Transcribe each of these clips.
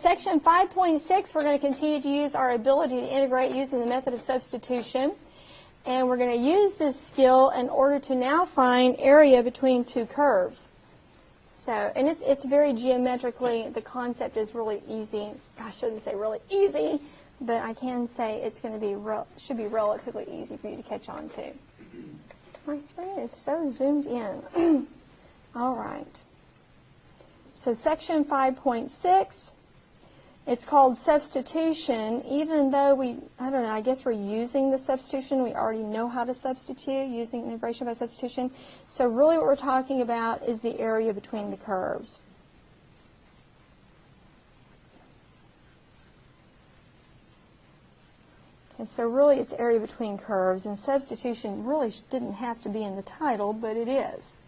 Section 5.6, we're going to continue to use our ability to integrate using the method of substitution. And we're going to use this skill in order to now find area between two curves. So, and it's very geometrically, the concept is really easy. I shouldn't say really easy, but I can say it's going to be should be relatively easy for you to catch on to. My screen is so zoomed in. All right. So section 5.6, it's called substitution. Even though I don't know, I guess we're using the substitution. We already know how to substitute using integration by substitution. So really what we're talking about is the area between the curves. And so really it's area between curves, and substitution really didn't have to be in the title, but it is.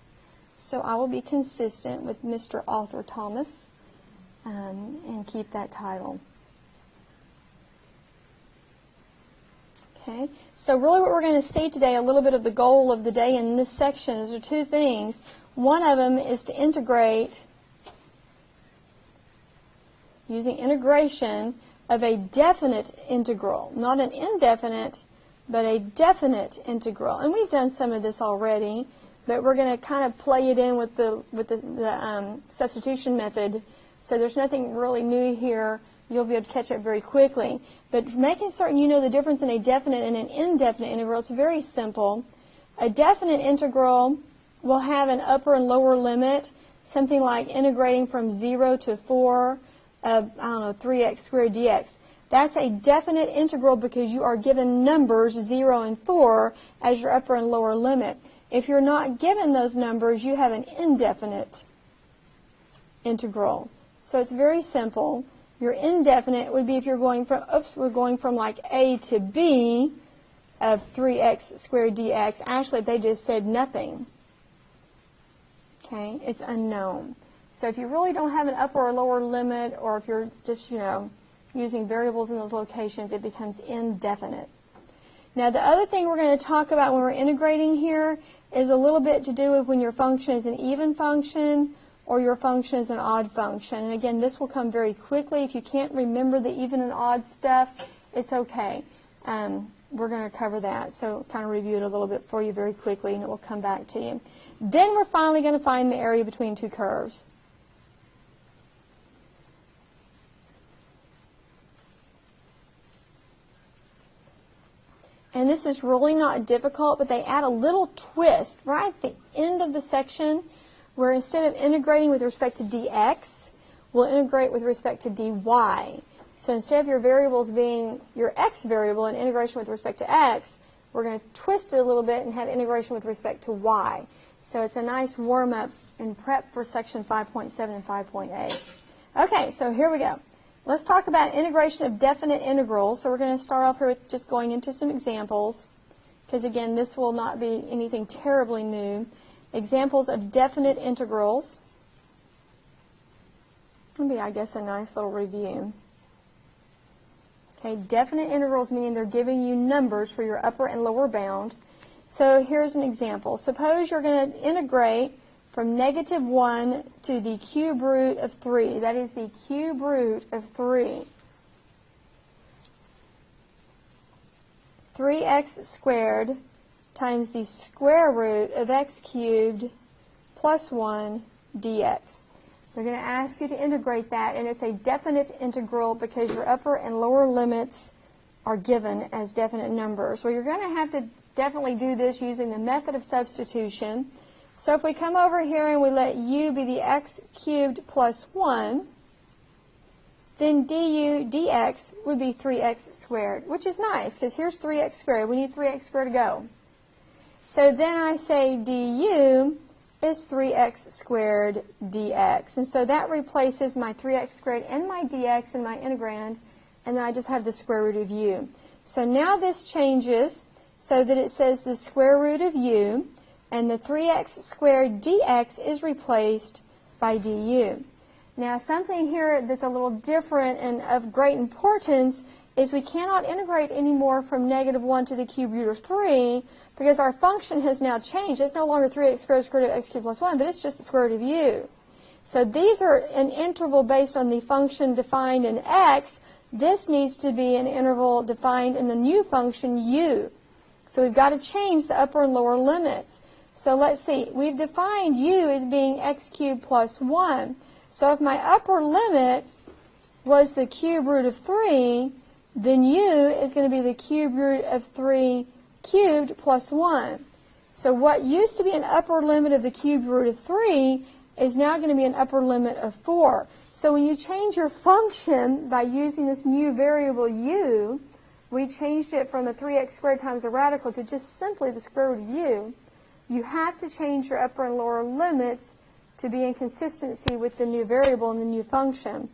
So I will be consistent with Mr. Arthur Thomas and keep that title. Okay, so really what we're going to see today, a little bit of the goal of the day in this section, is there are two things. One of them is to integrate using integration of a definite integral, not an indefinite, but a definite integral. And we've done some of this already, but we're going to kind of play it in with the substitution method. So there's nothing really new here. You'll be able to catch up very quickly. But making certain you know the difference in a definite and an indefinite integral, it's very simple. A definite integral will have an upper and lower limit, something like integrating from 0 to 4 of, 3x squared dx. That's a definite integral because you are given numbers 0 and 4 as your upper and lower limit. If you're not given those numbers, you have an indefinite integral. So it's very simple. Your indefinite would be if you're going from, we're going from like a to b of 3x squared dx. Actually, if they just said nothing, okay, it's unknown. So if you really don't have an upper or lower limit, or if you're just, using variables in those locations, it becomes indefinite. Now, the other thing we're going to talk about when we're integrating here is a little bit to do with when your function is an even function or your function is an odd function. And again, this will come very quickly. If you can't remember the even and odd stuff, it's okay. We're going to cover that. So kind of review it a little bit for you very quickly, and it will come back to you. Then we're finally going to find the area between two curves. And this is really not difficult, but they add a little twist right at the end of the section where instead of integrating with respect to dx, we'll integrate with respect to dy. So instead of your variables being your x variable and integration with respect to x, we're going to twist it a little bit and have integration with respect to y. So it's a nice warm-up and prep for section 5.7 and 5.8. Okay, so here we go. Let's talk about integration of definite integrals. So we're going to start off here with just going into some examples, because again, this will not be anything terribly new. Examples of definite integrals. It'll be, I guess, a nice little review. Okay, definite integrals meaning they're giving you numbers for your upper and lower bound. So here's an example. Suppose you're going to integrate from -1 to the cube root of 3. That is the cube root of 3. 3x squared times the square root of x cubed plus 1 dx. They're going to ask you to integrate that, and it's a definite integral because your upper and lower limits are given as definite numbers. Well, you're going to have to definitely do this using the method of substitution. So if we come over here and we let u be the x cubed plus 1, then du dx would be 3x squared, which is nice because here's 3x squared. We need 3x squared to go. So then I say du is 3x squared dx. And so that replaces my 3x squared and my dx in my integrand, and then I just have the square root of u. So now this changes so that it says the square root of u, and the 3x squared dx is replaced by du. Now something here that's a little different and of great importance is we cannot integrate anymore from -1 to the cube root of 3 because our function has now changed. It's no longer 3x squared square root of x cubed plus 1, but it's just the square root of u. So these are an interval based on the function defined in x. This needs to be an interval defined in the new function u. So we've got to change the upper and lower limits. So let's see. We've defined u as being x cubed plus 1. So if my upper limit was the cube root of 3, then u is going to be the cube root of 3 cubed plus 1. So what used to be an upper limit of the cube root of 3 is now going to be an upper limit of 4. So when you change your function by using this new variable u, we changed it from the 3x squared times a radical to just simply the square root of u. You have to change your upper and lower limits to be in consistency with the new variable and the new function.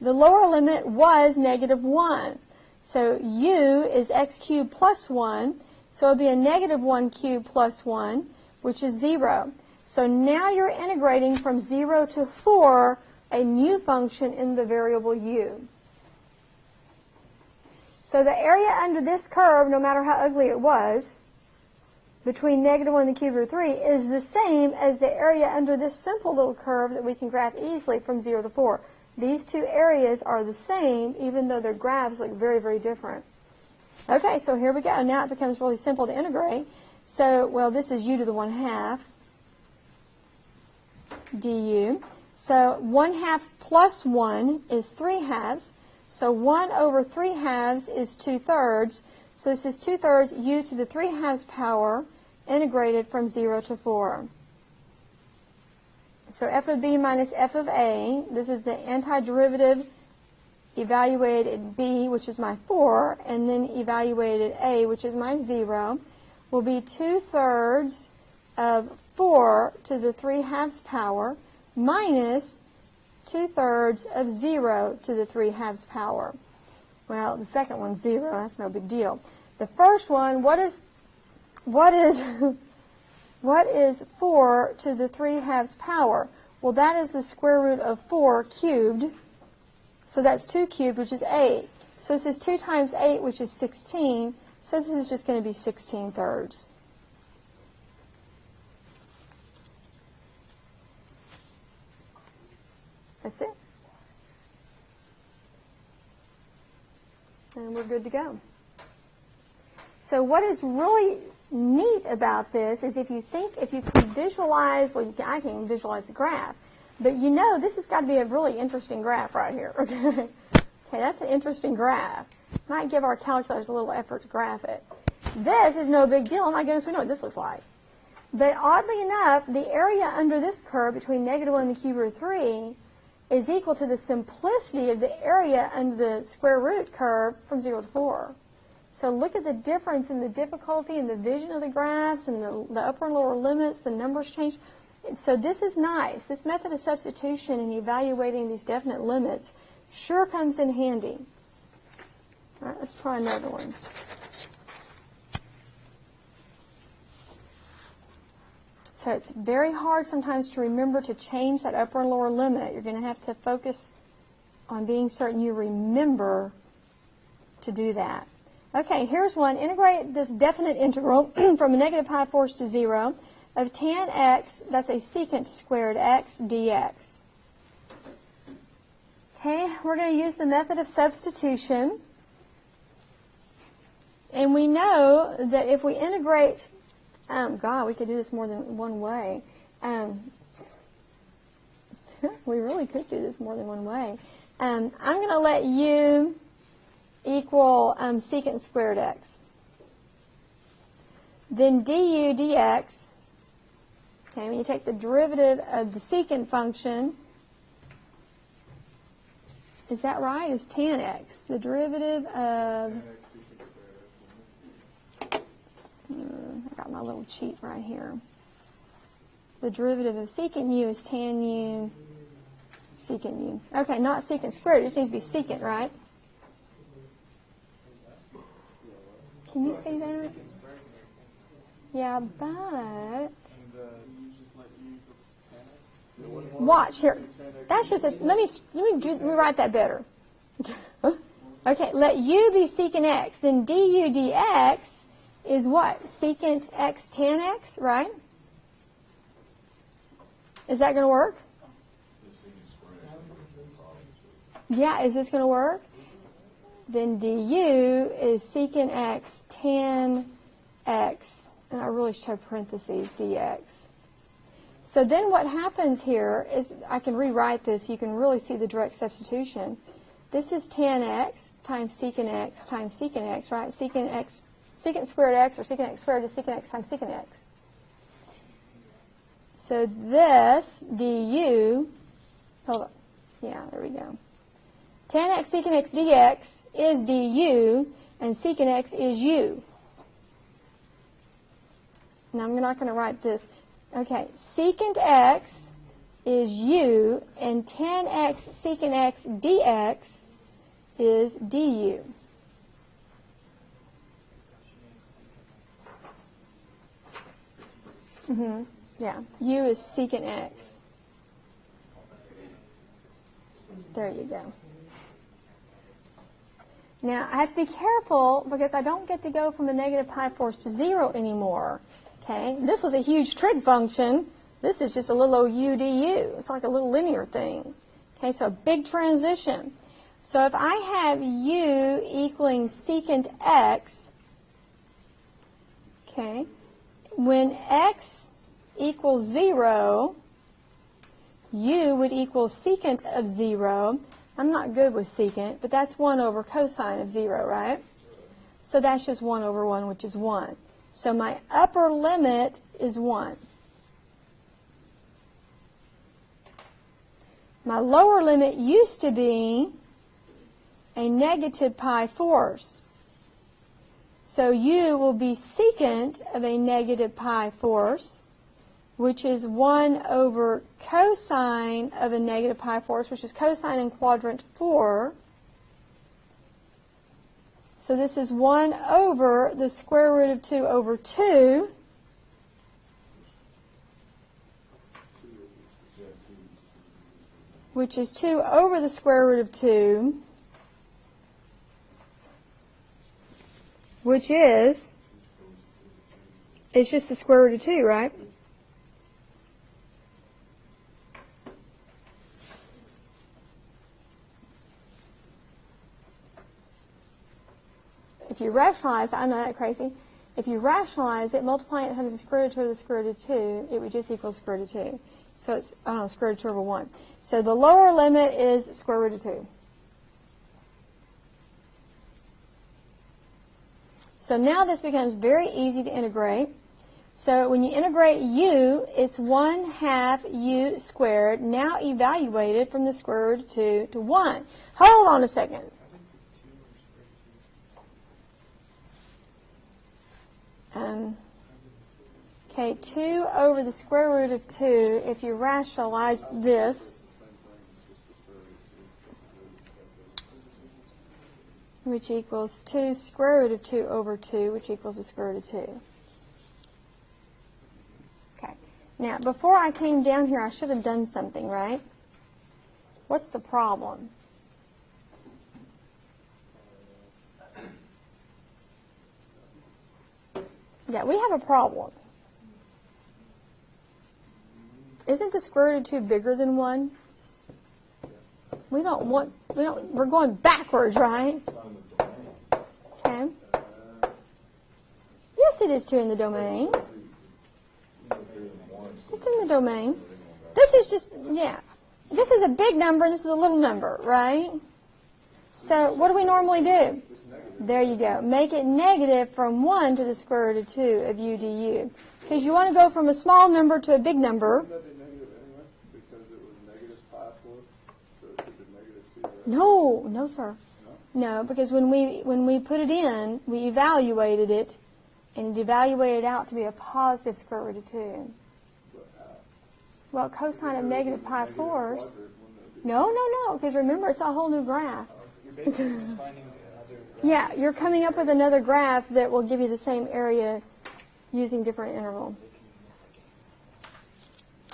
The lower limit was negative 1. So u is x cubed plus 1. So it will be a negative 1 cubed plus 1, which is 0. So now you're integrating from 0 to 4 a new function in the variable u. So the area under this curve, no matter how ugly it was, between negative 1 and the cube root of 3, is the same as the area under this simple little curve that we can graph easily from 0 to 4. These two areas are the same, even though their graphs look very, very different. Okay, so here we go. Now it becomes really simple to integrate. So, well, this is u to the 1/2 du. So 1/2 plus 1 is 3/2. So 1 over 3/2 is 2/3. So this is 2/3 u to the 3/2 power integrated from 0 to 4. So f of b minus f of a, this is the antiderivative evaluated b, which is my 4, and then evaluated a, which is my 0, will be 2/3 of 4 to the 3/2 power minus 2/3 of 0 to the 3/2 power. Well, the second one's 0. That's no big deal. The first one, what is 4 to the 3/2 power? Well, that is the square root of 4 cubed. So that's 2 cubed, which is 8. So this is 2 times 8, which is 16. So this is just going to be 16/3. That's it. And we're good to go. So what is really neat about this is if you can visualize, well, I can't even visualize the graph, but you know this has got to be a really interesting graph right here. Okay, that's an interesting graph. Might give our calculators a little effort to graph it. This is no big deal. Oh my goodness, we know what this looks like. But oddly enough, the area under this curve between negative 1 and the cube root of 3 is equal to the simplicity of the area under the square root curve from 0 to 4. So look at the difference in the difficulty and the vision of the graphs and the upper and lower limits, the numbers change. So this is nice. This method of substitution and evaluating these definite limits sure comes in handy. All right, let's try another one. So it's very hard sometimes to remember to change that upper and lower limit. You're going to have to focus on being certain you remember to do that. Okay, here's one. Integrate this definite integral from a negative pi force to 0 of tan x, that's a secant squared x dx. Okay, we're going to use the method of substitution. And we know that if we integrate, God, we could do this more than one way. We really could do this more than one way. I'm going to let u equal secant squared x. Then du dx, okay, when you take the derivative of the secant function, is that right? Is tan x. The derivative of, I got my little cheat right here. The derivative of secant u is tan u secant u. Okay, not secant squared, it just needs to be secant, right? Can you see that? Yeah, but watch here. That's just a, let me write that better. Okay, let u be secant x, then du dx is what? Secant x tan x, right? Is that going to work? Yeah, is this going to work? Then du is secant x tan x, and I really should have parentheses, dx. So then what happens here is, I can rewrite this, you can really see the direct substitution. This is tan x times secant x times secant x, right? Secant squared x, or secant x squared is secant x times secant x. So this du, hold on, yeah, there we go. Tan x secant x dx is du, and secant x is u. Now I'm not going to write this. Okay, secant x is u, and tan x secant x dx is du. Yeah, u is secant x. There you go. Now, I have to be careful because I don't get to go from a negative pi force to 0 anymore. Okay, this was a huge trig function. This is just a little old u du. It's like a little linear thing. Okay, so a big transition. So if I have u equaling secant x, okay, when x equals 0, u would equal secant of 0. I'm not good with secant, but that's 1 over cosine of 0, right? So that's just 1 over 1, which is 1. So my upper limit is 1. My lower limit used to be a negative pi force. So u will be secant of a negative pi force, which is 1 over cosine of a negative pi force, which is cosine in quadrant 4. So this is 1 over the square root of 2 over 2. Which is 2 over the square root of 2, which is, it's just the square root of 2, right? If you rationalize, I know that's crazy. If you rationalize it, multiplying it times the square root of 2 over the square root of 2, it would just equal square root of 2. So it's, square root of 2 over 1. So the lower limit is square root of 2. So now this becomes very easy to integrate. So when you integrate u, it's 1/2 u squared, now evaluated from the square root of 2 to 1. Hold on a second. Okay, 2 over the square root of 2, if you rationalize this, which equals 2 square root of 2 over 2, which equals the square root of 2. Okay, now before I came down here, I should have done something, right? What's the problem? Yeah, we have a problem. Isn't the square root of 2 bigger than 1? We're going backwards, right? Okay. Yes, it is 2 in the domain. It's in the domain. This is just, yeah. This is a big number, and this is a little number, right? So what do we normally do? There you go. Make it negative from 1 to the square root of 2 of u du. Because you want to go from a small number to a big number. Wouldn't that be negative anyway? Because it was negative pi 4, so it should be negative 2, right? No, sir. No, because when we put it in, we evaluated it, and it evaluated out to be a positive square root of 2. Well, cosine of negative pi 4. No, because remember, it's a whole new graph. You're basically just finding another graph. Yeah, you're coming up with another graph that will give you the same area using different interval.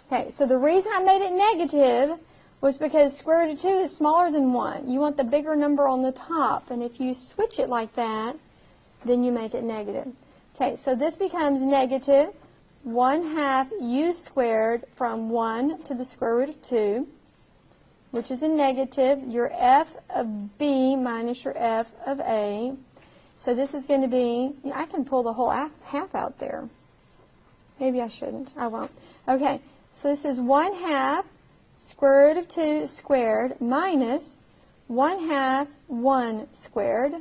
Okay, so the reason I made it negative was because square root of 2 is smaller than 1. You want the bigger number on the top, and if you switch it like that, then you make it negative. Okay, so this becomes negative 1/2 u squared from 1 to the square root of 2. which is a negative, your f of b minus your f of a. So this is going to be, I can pull the whole half out there. Maybe I shouldn't. I won't. Okay, so this is 1/2 square root of 2 squared minus 1/2 1 squared.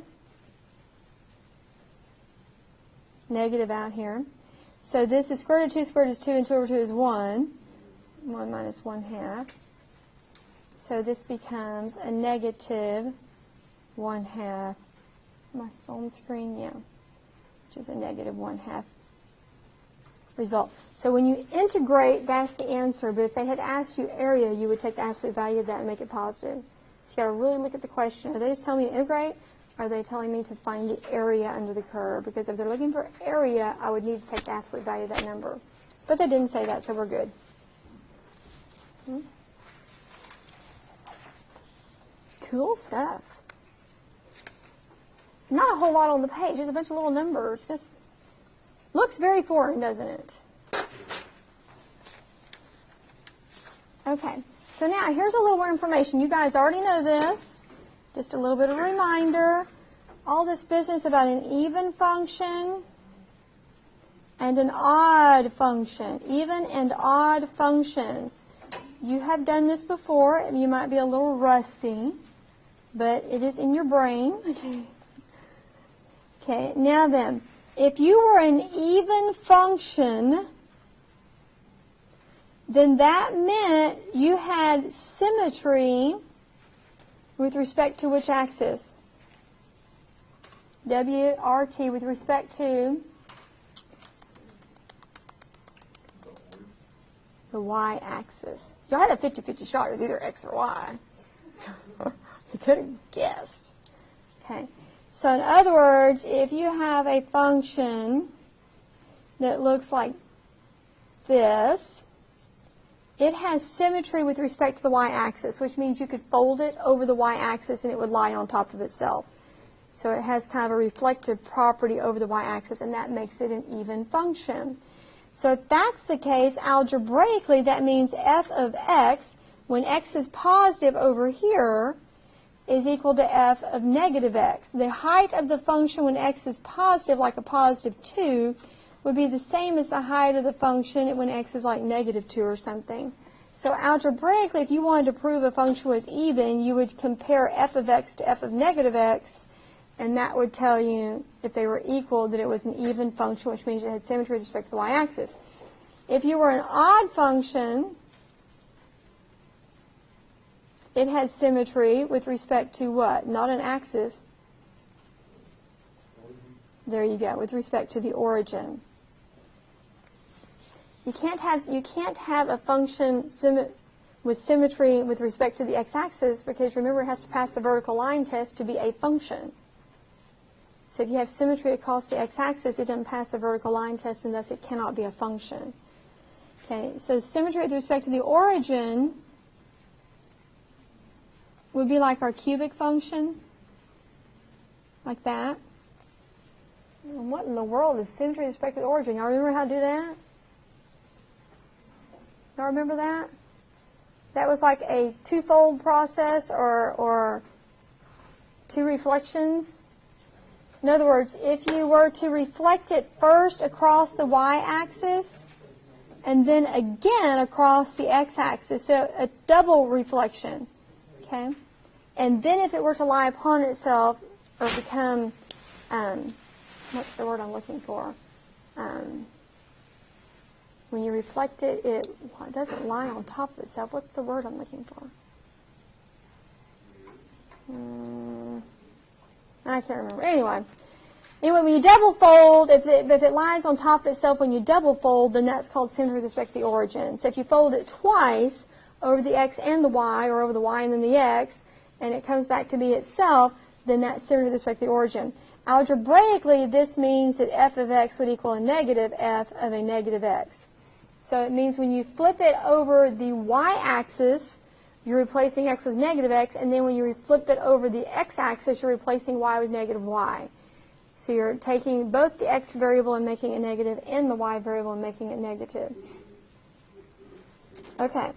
Negative out here. So this is square root of 2 squared is 2, and 2 over 2 is 1. 1 minus 1/2. So this becomes a negative 1/2. Am I still on the screen? Yeah. Which is a negative 1/2 result. So when you integrate, that's the answer. But if they had asked you area, you would take the absolute value of that and make it positive. So you got to really look at the question. Are they just telling me to integrate? Or are they telling me to find the area under the curve? Because if they're looking for area, I would need to take the absolute value of that number. But they didn't say that, so we're good. Cool stuff. Not a whole lot on the page. There's a bunch of little numbers. This looks very foreign, doesn't it? Okay. So now here's a little more information. You guys already know this. Just a little bit of a reminder. All this business about an even function and an odd function. Even and odd functions. You have done this before. You might be a little rusty, but it is in your brain. Okay, now then, if you were an even function, then that meant you had symmetry with respect to which axis? WRT with respect to the y-axis. You had a 50-50 shot. It was either x or y. You could have guessed. Okay. So in other words, if you have a function that looks like this, it has symmetry with respect to the y-axis, which means you could fold it over the y-axis and it would lie on top of itself. So it has kind of a reflective property over the y-axis, and that makes it an even function. So if that's the case, algebraically, that means f of x, when x is positive over here, is equal to f of negative x. The height of the function when x is positive, like a positive 2, would be the same as the height of the function when x is like negative 2 or something. So algebraically, if you wanted to prove a function was even, you would compare f of x to f of negative x, and that would tell you, if they were equal, that it was an even function, which means it had symmetry with respect to the y-axis. If you were an odd function, it had symmetry with respect to what? Not an axis. There you go, with respect to the origin. You can't have a function with symmetry with respect to the x-axis, because remember, it has to pass the vertical line test to be a function. So if you have symmetry across the x-axis, it doesn't pass the vertical line test, and thus it cannot be a function. Okay, so symmetry with respect to the origin would be like our cubic function, like that. And what in the world is symmetry with respect to the origin? Y'all remember how to do that? Y'all remember that? That was like a twofold process or two reflections. In other words, if you were to reflect it first across the y-axis and then again across the x-axis, so a double reflection, okay? And then if it were to lie upon itself or become, what's the word I'm looking for? When you reflect it, it doesn't lie on top of itself. What's the word I'm looking for? I can't remember. Anyway, when you double fold, if it lies on top of itself when you double fold, then that's called symmetry with respect to the origin. So if you fold it twice over the x and the y, or over the y and then the x, and it comes back to be itself, then that's symmetry with respect to the origin. Algebraically, this means that f of x would equal a negative f of a negative x. So it means when you flip it over the y-axis, you're replacing x with negative x, and then when you flip it over the x-axis, you're replacing y with negative y. So you're taking both the x variable and making it negative, and the y variable and making it negative. Okay.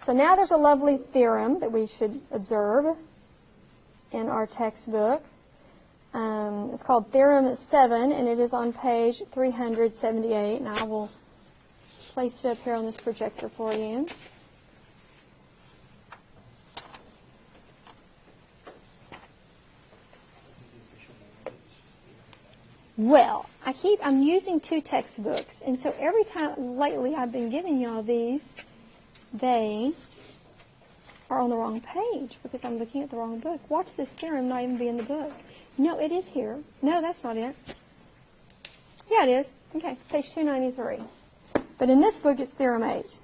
So now there's a lovely theorem that we should observe in our textbook. It's called Theorem 7, and it is on page 378, and I will place it up here on this projector for you. Well, I'm using two textbooks, and so every time lately I've been giving y'all these, they are on the wrong page because I'm looking at the wrong book. Watch this theorem not even be in the book. No, it is here. No, that's not it. Yeah, it is. Okay, page 293. But in this book, it's Theorem 8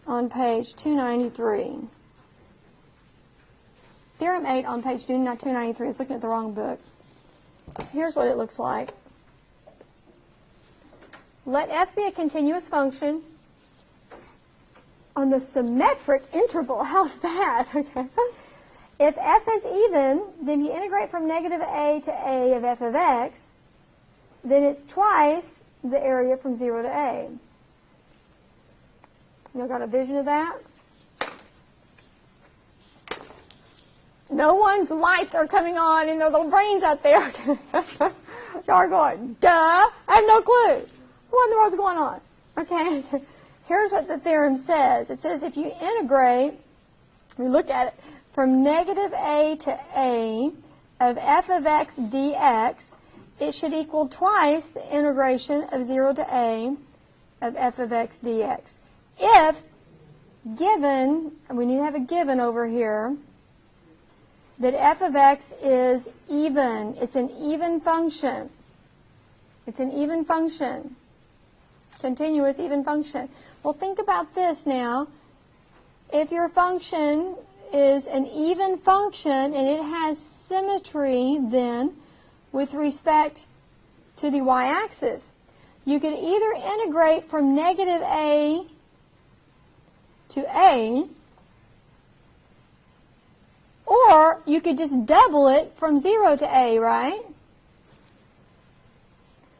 on page 293. Theorem 8 on page 293 is looking at the wrong book. Here's what it looks like. Let f be a continuous function on the symmetric interval. How's that? Okay. If f is even, then you integrate from negative a to a of f of x, then it's twice the area from 0 to a. You got a vision of that? No one's lights are coming on in their little brains out there. Y'all are going, duh, I have no clue. What in the world's going on? Okay, here's what the theorem says. It says if you integrate, we look at it, from negative a to a of f of x dx, it should equal twice the integration of 0 to a of f of x dx. If given, and we need to have a given over here, that f of x is even. It's an even function. It's an even function. Continuous even function. Well, think about this now. If your function is an even function and it has symmetry then with respect to the y-axis, you could either integrate from negative a to a, or you could just double it from 0 to a, right?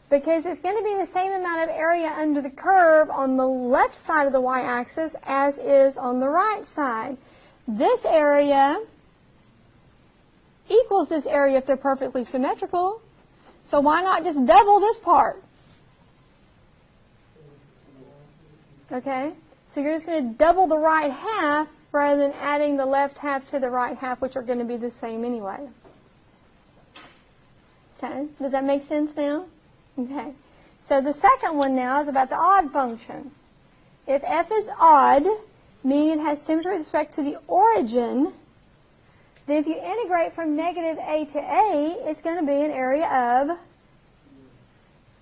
Because it's going to be the same amount of area under the curve on the left side of the y-axis as is on the right side. This area equals this area if they're perfectly symmetrical. So why not just double this part? Okay? So you're just going to double the right half rather than adding the left half to the right half, which are going to be the same anyway. Okay? Does that make sense now? Okay. So the second one now is about the odd function. If f is odd, meaning it has symmetry with respect to the origin, then if you integrate from negative a to a, it's going to be an area of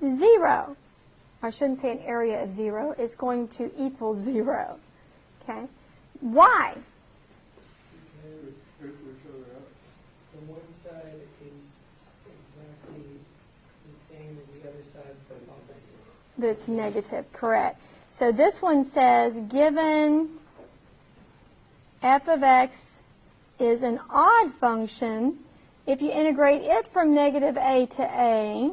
0. I shouldn't say an area of 0. It's going to equal 0. Okay? Why? From one side is exactly the same as the other side, but opposite. But it's negative, correct. So this one says, given f of x is an odd function, if you integrate it from negative a to a,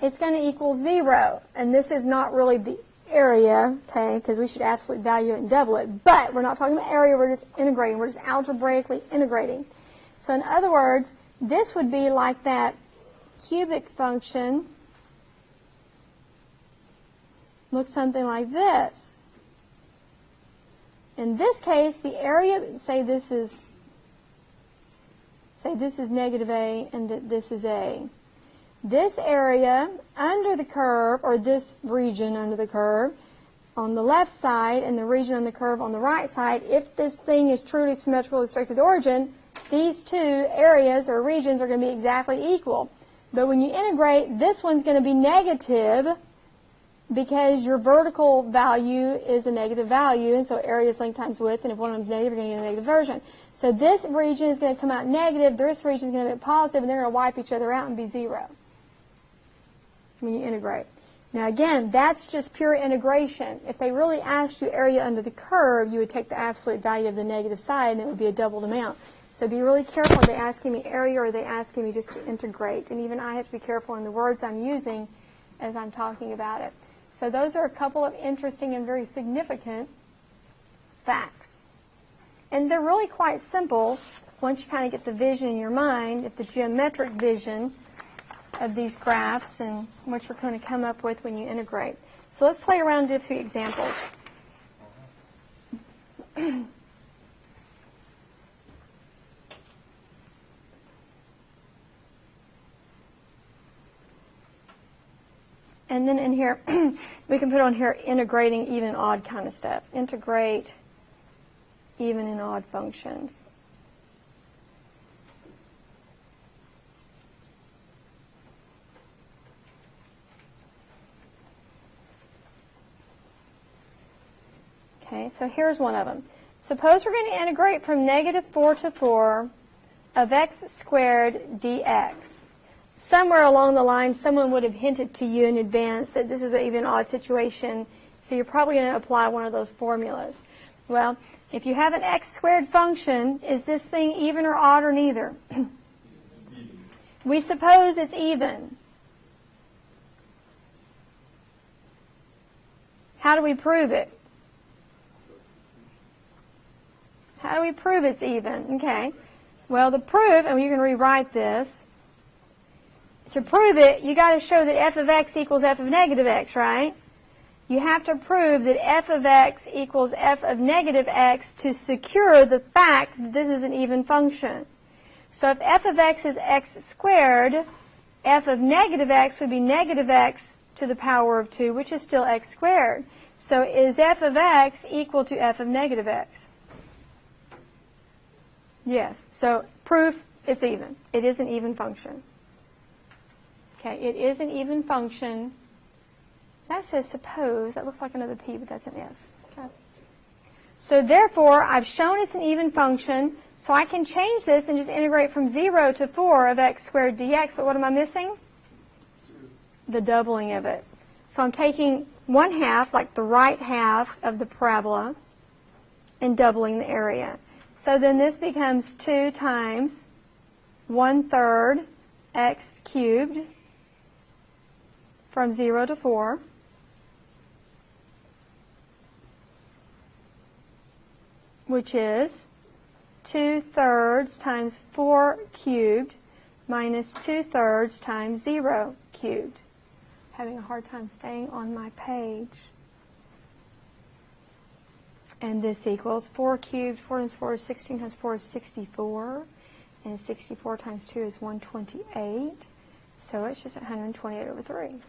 it's going to equal 0. And this is not really the area, okay, because we should absolute value it and double it. But we're not talking about area, we're just integrating. We're just algebraically integrating. So in other words, this would be like that cubic function. Looks something like this. In this case, the area, say this is negative a and that this is a. This area under the curve, or this region under the curve, on the left side and the region on the curve on the right side, if this thing is truly symmetrical with respect to the origin, these two areas or regions are going to be exactly equal. But when you integrate, this one's going to be negative because your vertical value is a negative value, and so area is length times width, and if one of them is negative, you're going to get a negative version. So this region is going to come out negative, this region is going to be positive, and they're going to wipe each other out and be 0 when you integrate. Now again, that's just pure integration. If they really asked you area under the curve, you would take the absolute value of the negative side, and it would be a doubled amount. So be really careful. Are they asking me area, or are they asking me just to integrate? And even I have to be careful in the words I'm using as I'm talking about it. So those are a couple of interesting and very significant facts. And they're really quite simple once you kind of get the vision in your mind, get the geometric vision of these graphs and what you're going to come up with when you integrate. So let's play around and do a few examples. And then in here, we can put on here integrating even and odd kind of stuff. Integrate even and odd functions. Okay, so here's one of them. Suppose we're going to integrate from -4 to 4 of x squared dx. Somewhere along the line, someone would have hinted to you in advance that this is an even odd situation, so you're probably going to apply one of those formulas. Well, if you have an x squared function, is this thing even or odd or neither? We suppose it's even. How do we prove it? How do we prove it's even? Okay. Well, the proof, and you can rewrite this. To prove it, you got to show that f of x equals f of negative x, right? You have to prove that f of x equals f of negative x to secure the fact that this is an even function. So if f of x is x squared, f of negative x would be negative x to the power of 2, which is still x squared. So is f of x equal to f of negative x? Yes. So proof, it's even. It is an even function. Okay, it is an even function. That says suppose. That looks like another P, but that's an S. Okay. So therefore, I've shown it's an even function, so I can change this and just integrate from 0 to 4 of x squared dx. But what am I missing? The doubling of it. So I'm taking 1/2, like the right half of the parabola, and doubling the area. So then this becomes 2 times 1/3 x cubed from 0 to 4. Which is 2/3 times 4 cubed minus 2/3 times 0 cubed. Having a hard time staying on my page. And this equals 4 cubed, 4 times 4 is 16 times 4 is 64. And 64 times 2 is 128. So it's just 128 over 3.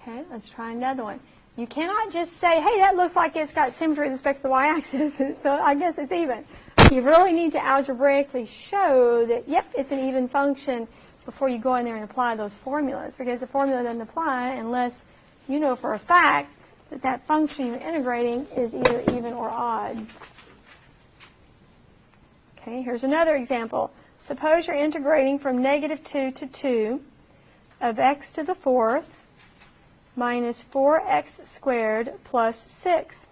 Okay, let's try another one. You cannot just say, hey, that looks like it's got symmetry with respect to the y-axis, so I guess it's even. You really need to algebraically show that, yep, it's an even function before you go in there and apply those formulas, because the formula doesn't apply unless you know for a fact that that function you're integrating is either even or odd. Okay, here's another example. Suppose you're integrating from -2 to 2 of x to the 4th minus 4x squared plus 6.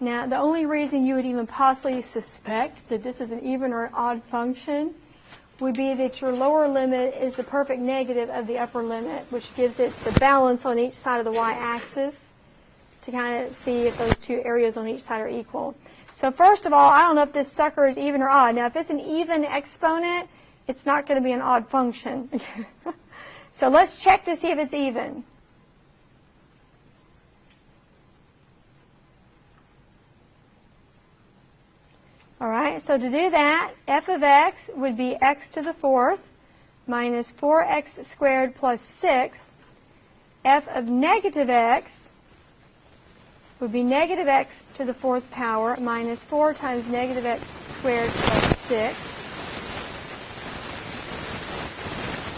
Now, the only reason you would even possibly suspect that this is an even or an odd function would be that your lower limit is the perfect negative of the upper limit, which gives it the balance on each side of the y-axis to kind of see if those two areas on each side are equal. So first of all, I don't know if this sucker is even or odd. Now, if it's an even exponent, it's not going to be an odd function. So let's check to see if it's even. All right, so to do that, f of x would be x to the 4th minus 4x squared plus 6. F of negative x would be negative x to the 4th power minus 4 times negative x squared plus 6,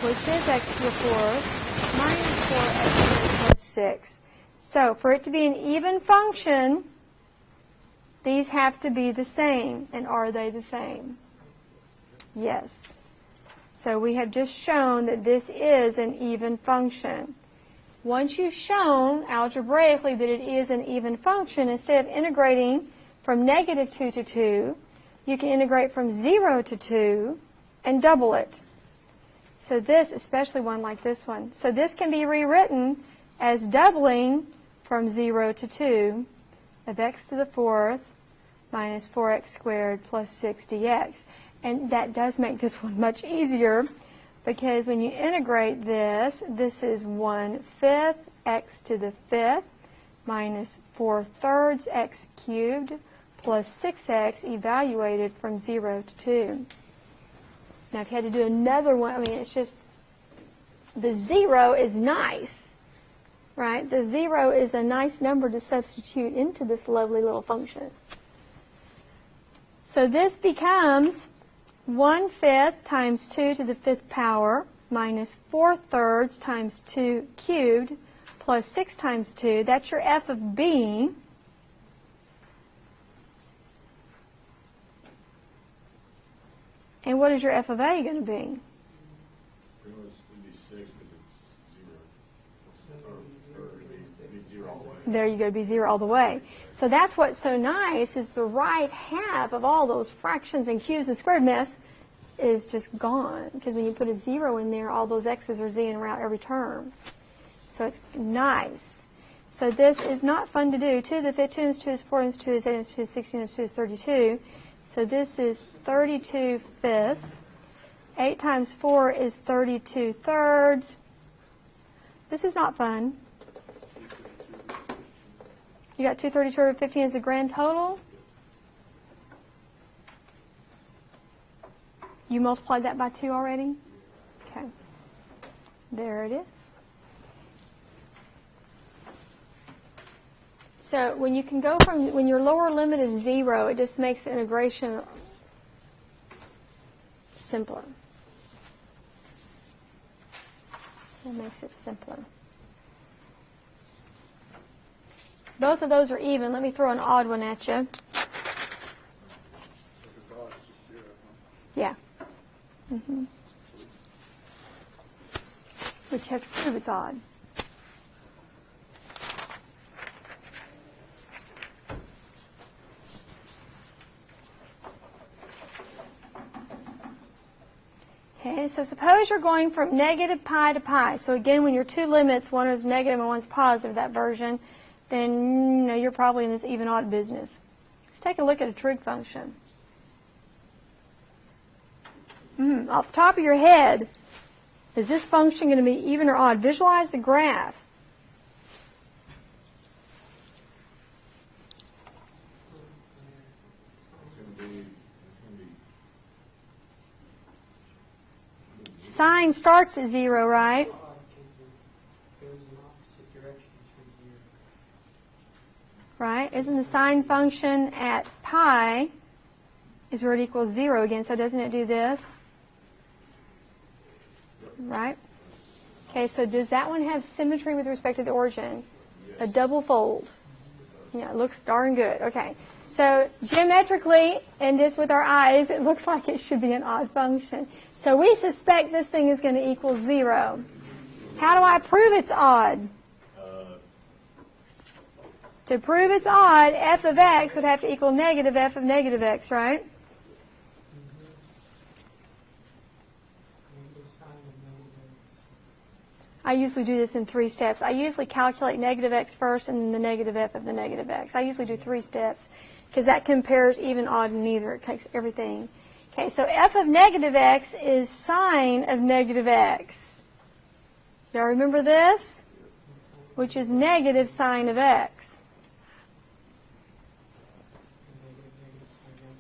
which is x to the 4th minus 4x squared plus 6. So for it to be an even function, these have to be the same. And are they the same? Yes. So we have just shown that this is an even function. once you've shown algebraically that it is an even function, instead of integrating from negative 2 to 2, you can integrate from 0 to 2 and double it. So this, especially one like this one. So this can be rewritten as doubling from 0 to 2 of x to the 4th minus 4x squared plus 6 dx. And that does make this one much easier, because when you integrate this, this is 1/5 x to the 5th minus 4/3 x cubed plus 6x evaluated from 0 to 2. Now, if you had to do another one, I mean, it's just, the 0 is nice, right? The 0 is a nice number to substitute into this lovely little function. So this becomes 1/5 times 2 to the 5th power minus 4/3 times 2 cubed plus 6 times 2. That's your f of b. And what is your f of a going to be? Pretty much it'd be 6 because it's 0. Or it'd be 0 all the way. There you go, be 0 all the way. So that's what's so nice, is the right half of all those fractions and cubes and squared mess is just gone. Because when you put a 0 in there, all those x's are z'ing around every term. So it's nice. So this is not fun to do. 2 to the 5th, 2 times 2 is 4 times 2 is 8 times 2 is 16 times 2 is 32. So this is 32 fifths. 8 times 4 is 32 thirds. This is not fun. You got 232 over 15 as the grand total. You multiplied that by 2 already? Okay. There it is. So when you can go from, when your lower limit is 0, it just makes the integration simpler. It makes it simpler. Both of those are even. Let me throw an odd one at you. If it's odd, it's just 0, huh? Yeah. Which you have to prove it's odd. Okay, so suppose you're going from negative pi to pi. So again, when your two limits, one is negative and one's positive, that version, then you're probably in this even odd business. Let's take a look at a trig function. Off the top of your head, is this function going to be even or odd? Visualize the graph. Sign starts at 0, right? Right? Isn't the sine function at pi is where it equals 0 again, so doesn't it do this? Right? Okay, so does that one have symmetry with respect to the origin? A double fold. Yeah, it looks darn good. Okay, so geometrically, and just with our eyes, it looks like it should be an odd function. So we suspect this thing is going to equal 0. How do I prove it's odd? To prove it's odd, f of x would have to equal negative f of negative x, right? I usually do this in 3 steps. I usually calculate negative x first and then the negative f of the negative x. I usually do 3 steps because that compares even, odd, and neither. It takes everything. Okay, so f of negative x is sine of negative x. Y'all remember this? Which is negative sine of x.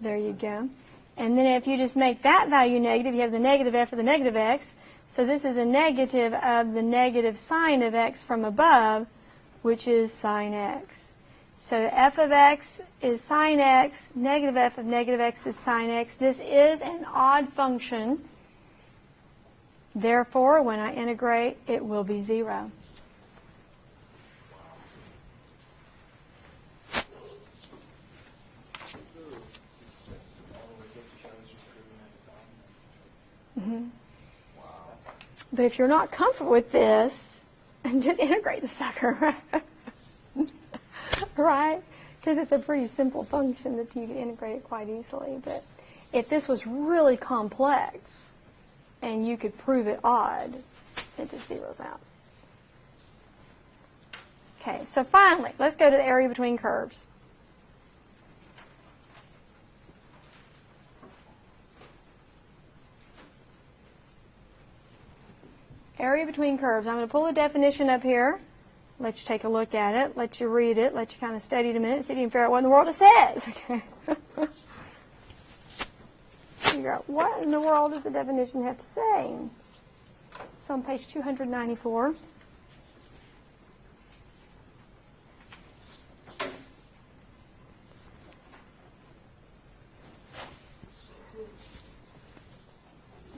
There you go. And then if you just make that value negative, you have the negative f of the negative x. So this is a negative of the negative sine of x from above, which is sine x. So f of x is sine x, negative f of negative x is sine x. This is an odd function. Therefore, when I integrate, it will be 0. But if you're not comfortable with this, and just integrate the sucker, right? Because it's a pretty simple function that you can integrate it quite easily. But if this was really complex and you could prove it odd, it just zeroes out. Okay, so finally, let's go to the area between curves. Area between curves. I'm going to pull a definition up here, let you take a look at it, let you read it, let you kind of study it a minute, see if you can figure out what in the world it says. Okay. Figure out what in the world does the definition have to say. It's on page 294.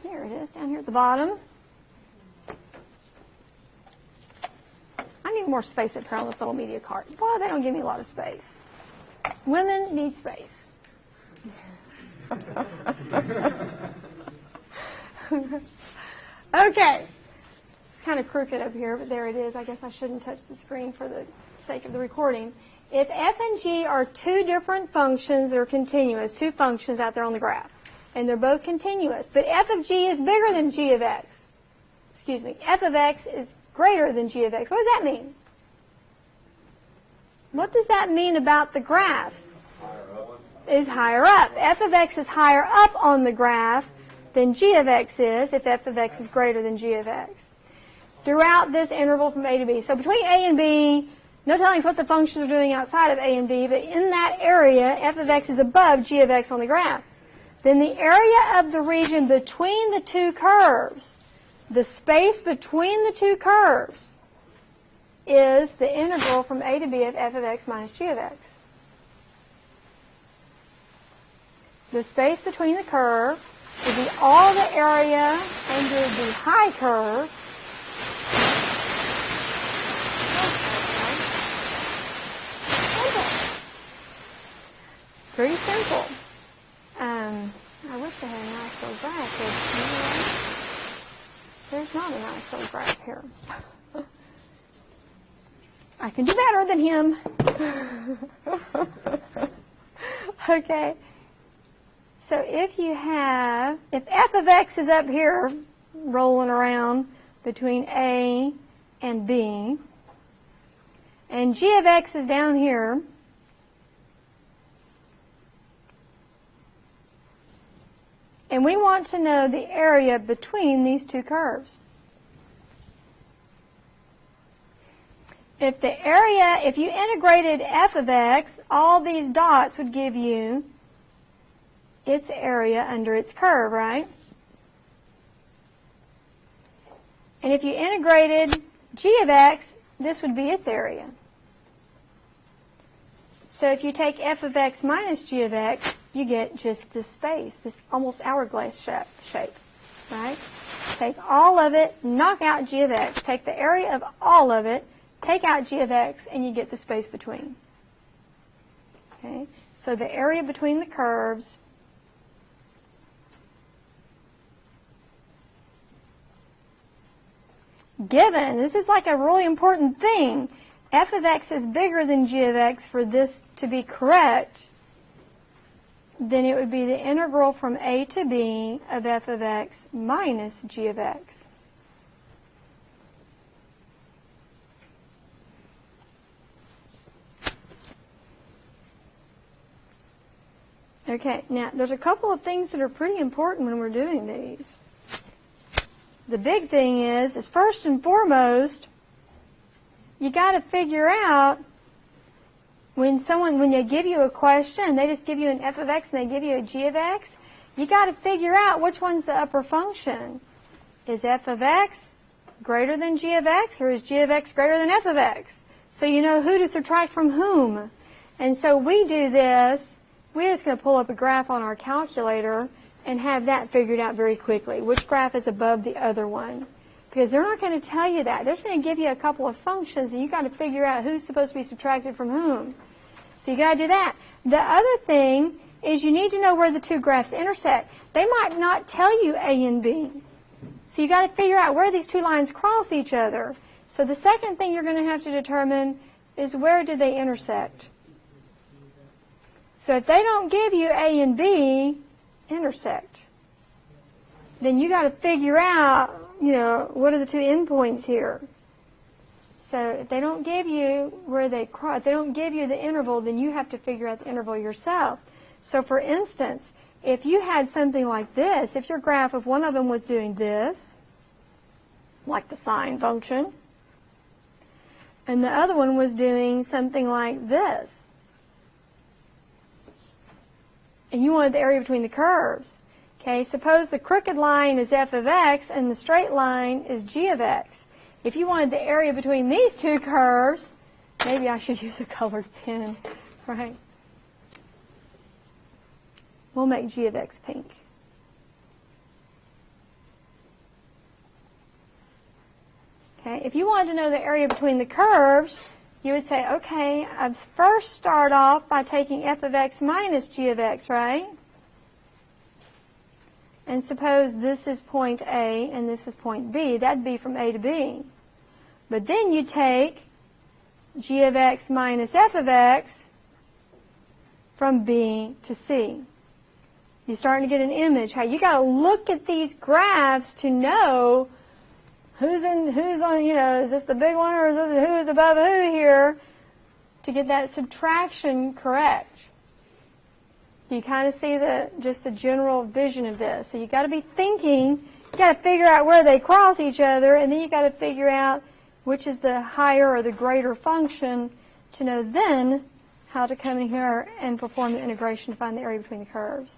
There it is, down here at the bottom. I need more space up here on this little media card. Boy, they don't give me a lot of space. Women need space. Okay. It's kind of crooked up here, but there it is. I guess I shouldn't touch the screen for the sake of the recording. If f and g are two different functions that are continuous, two functions out there on the graph, and they're both continuous, but f of g is bigger than g of x. Excuse me. F of x is greater than g of x. What does that mean? What does that mean about the graphs? Is higher up. F of x is higher up on the graph than g of x is if f of x is greater than g of x. Throughout this interval from a to b. So between a and b, no telling us what the functions are doing outside of a and b, but in that area, f of x is above g of x on the graph. Then the area of the region between the two curves, the space between the two curves, is the integral from a to b of f of x minus g of x. The space between the curve would be all the area under the high curve pretty simple. I wish I had a nice little graph here. There's not a nice little graph here. I can do better than him. Okay. So if f of x is up here rolling around between a and b, and g of x is down here, and we want to know the area between these two curves. If you integrated f of x, all these dots would give you its area under its curve, right? And if you integrated g of x, this would be its area. So if you take f of x minus g of x, you get just this space, this almost hourglass shape, right? Take all of it, knock out g of x, take the area of all of it, take out g of x, and you get the space between. Okay? So the area between the curves given, this is like a really important thing, f of x is bigger than g of x for this to be correct, then it would be the integral from a to b of f of x minus g of x. Okay, now there's a couple of things that are pretty important when we're doing these. The big thing is first and foremost, you got to figure out when they give you a question, they just give you an f of x and they give you a g of x, you got to figure out which one's the upper function. Is f of x greater than g of x, or is g of x greater than f of x? So you know who to subtract from whom. And so we do this, we're just going to pull up a graph on our calculator and have that figured out very quickly, which graph is above the other one. Because they're not going to tell you that. They're just going to give you a couple of functions, and you've got to figure out who's supposed to be subtracted from whom. So you got to do that. The other thing is you need to know where the two graphs intersect. They might not tell you A and B. So you got to figure out where these two lines cross each other. So the second thing you're going to have to determine is where do they intersect. So if they don't give you A and B intersect, then you got to figure out, what are the two endpoints here. So if they don't give you where they cross, if they don't give you the interval, then you have to figure out the interval yourself. So for instance, if you had something like this, if your graph of one of them was doing this, like the sine function, and the other one was doing something like this, and you wanted the area between the curves. Okay, suppose the crooked line is f of x and the straight line is g of x. If you wanted the area between these two curves, maybe I should use a colored pen, right? We'll make g of x pink. Okay, if you wanted to know the area between the curves, you would say, okay, I'd first start off by taking f of x minus g of x, right? And suppose this is point A and this is point B. That'd be from A to B. But then you take g of x minus f of x from B to C. You're starting to get an image. How you got to look at these graphs to know who's on, is this the big one or is this who is above who here to get that subtraction correct. You kind of see just the general vision of this. So you got to be thinking, you got to figure out where they cross each other, and then you got to figure out which is the higher or the greater function to know then how to come in here and perform the integration to find the area between the curves.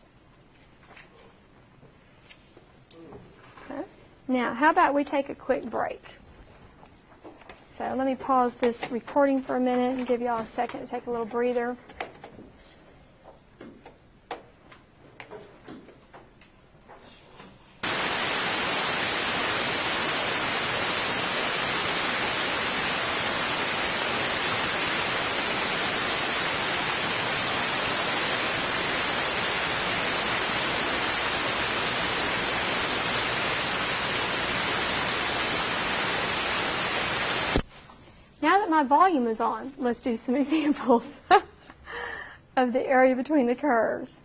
Okay. Now, how about we take a quick break? So let me pause this recording for a minute and give you all a second to take a little breather. Now that my volume is on, let's do some examples of the area between the curves.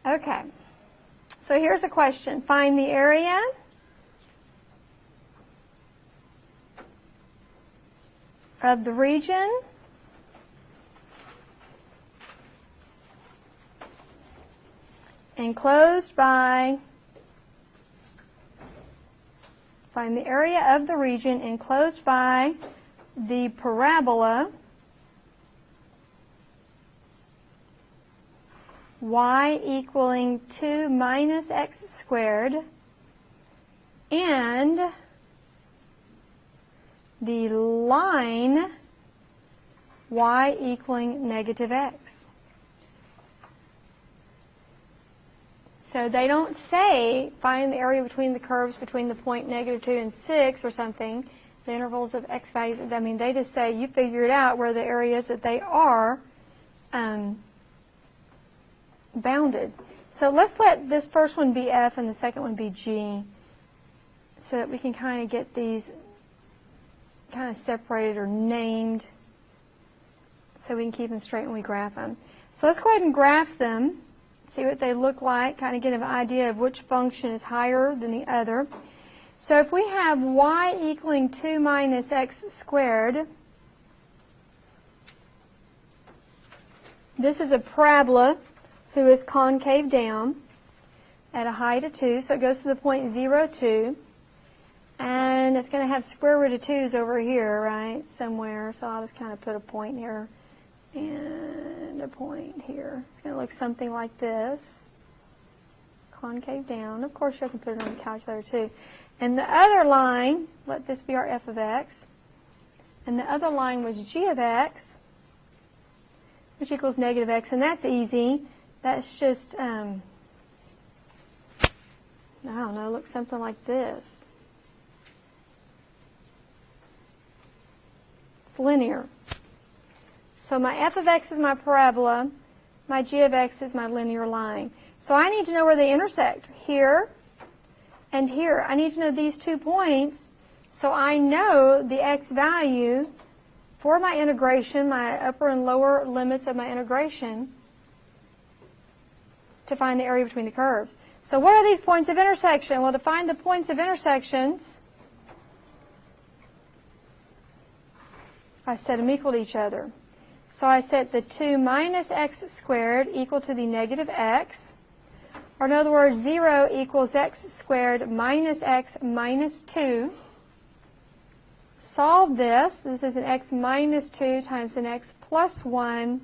Okay, so here's a question. Find the area of the region enclosed by, find the area of the region enclosed by the parabola y equaling 2 minus x squared and the line y equaling negative x. So they don't say find the area between the curves between the point -2 and 6 or something, the intervals of x values. I mean, they just say you figure it out where the area is that they are bounded. So let's let this first one be f and the second one be g so that we can kind of get these kind of separated or named so we can keep them straight when we graph them. So let's go ahead and graph them. See what they look like, kind of get an idea of which function is higher than the other. So if we have y equaling 2 minus x squared, this is a parabola who is concave down at a height of 2, so it goes to the point 0, 2. And it's going to have square root of 2's over here, right, somewhere. So I'll just kind of put a point here and a point here. It's going to look something like this. Concave down. Of course, you can put it on the calculator too. And the other line, let this be our f of x. And the other line was g of x, which equals negative x. And that's easy. That's just, I don't know, look something like this. It's linear. So my f of x is my parabola. My g of x is my linear line. So I need to know where they intersect, here and here. I need to know these 2 points so I know the x value for my integration, my upper and lower limits of my integration, to find the area between the curves. So what are these points of intersection? Well, to find the points of intersections, I set them equal to each other. So I set the 2 minus x squared equal to the negative x, or in other words, 0 equals x squared minus x minus 2. Solve this. This is an x minus 2 times an x plus 1.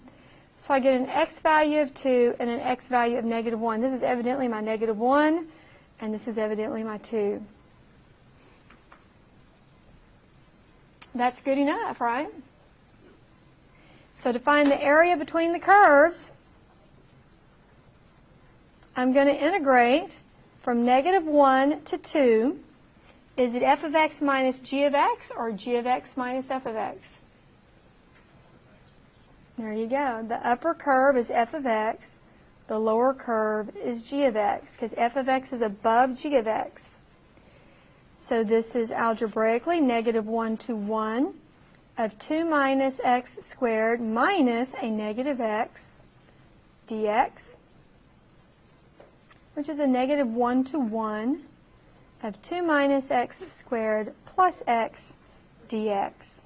So I get an x value of 2 and an x value of negative 1. This is evidently my negative 1, and this is evidently my 2. That's good enough, right? So to find the area between the curves, I'm going to integrate from negative 1 to 2. Is it f of x minus g of x or g of x minus f of x? There you go. The upper curve is f of x. The lower curve is g of x, because f of x is above g of x. So this is algebraically negative 1 to 1 of 2 minus x squared minus a negative x dx, which is a negative 1 to 1 of 2 minus x squared plus x dx.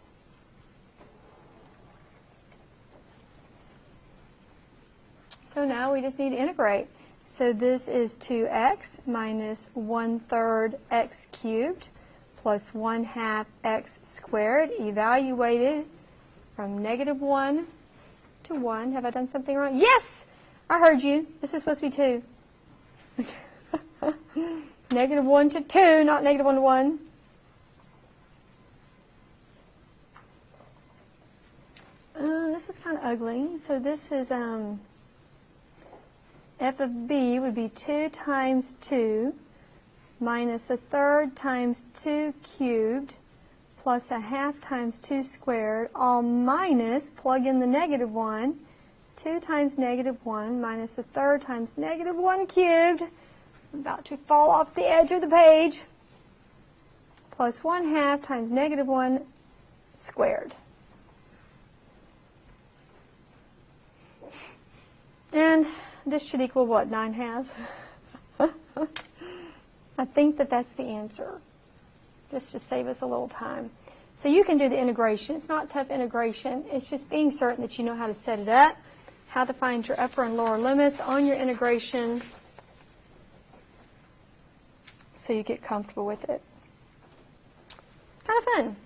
So now we just need to integrate. So this is 2x minus 1/3 x cubed plus 1/2 x squared, evaluated from negative 1 to 1. Have I done something wrong? Yes! I heard you. This is supposed to be 2. Negative 1 to 2, not negative 1 to 1. This is kind of ugly. So this is f of b would be 2 times 2 minus 1/3 times 2 cubed plus 1/2 times 2 squared, all minus, plug in the negative 1, 2 times negative 1 minus 1/3 times negative 1 cubed. I'm about to fall off the edge of the page. Plus 1/2 times negative 1 squared. And this should equal what, 9/2? I think that that's the answer, just to save us a little time. So you can do the integration. It's not tough integration. It's just being certain that you know how to set it up, how to find your upper and lower limits on your integration so you get comfortable with it. Kind of fun.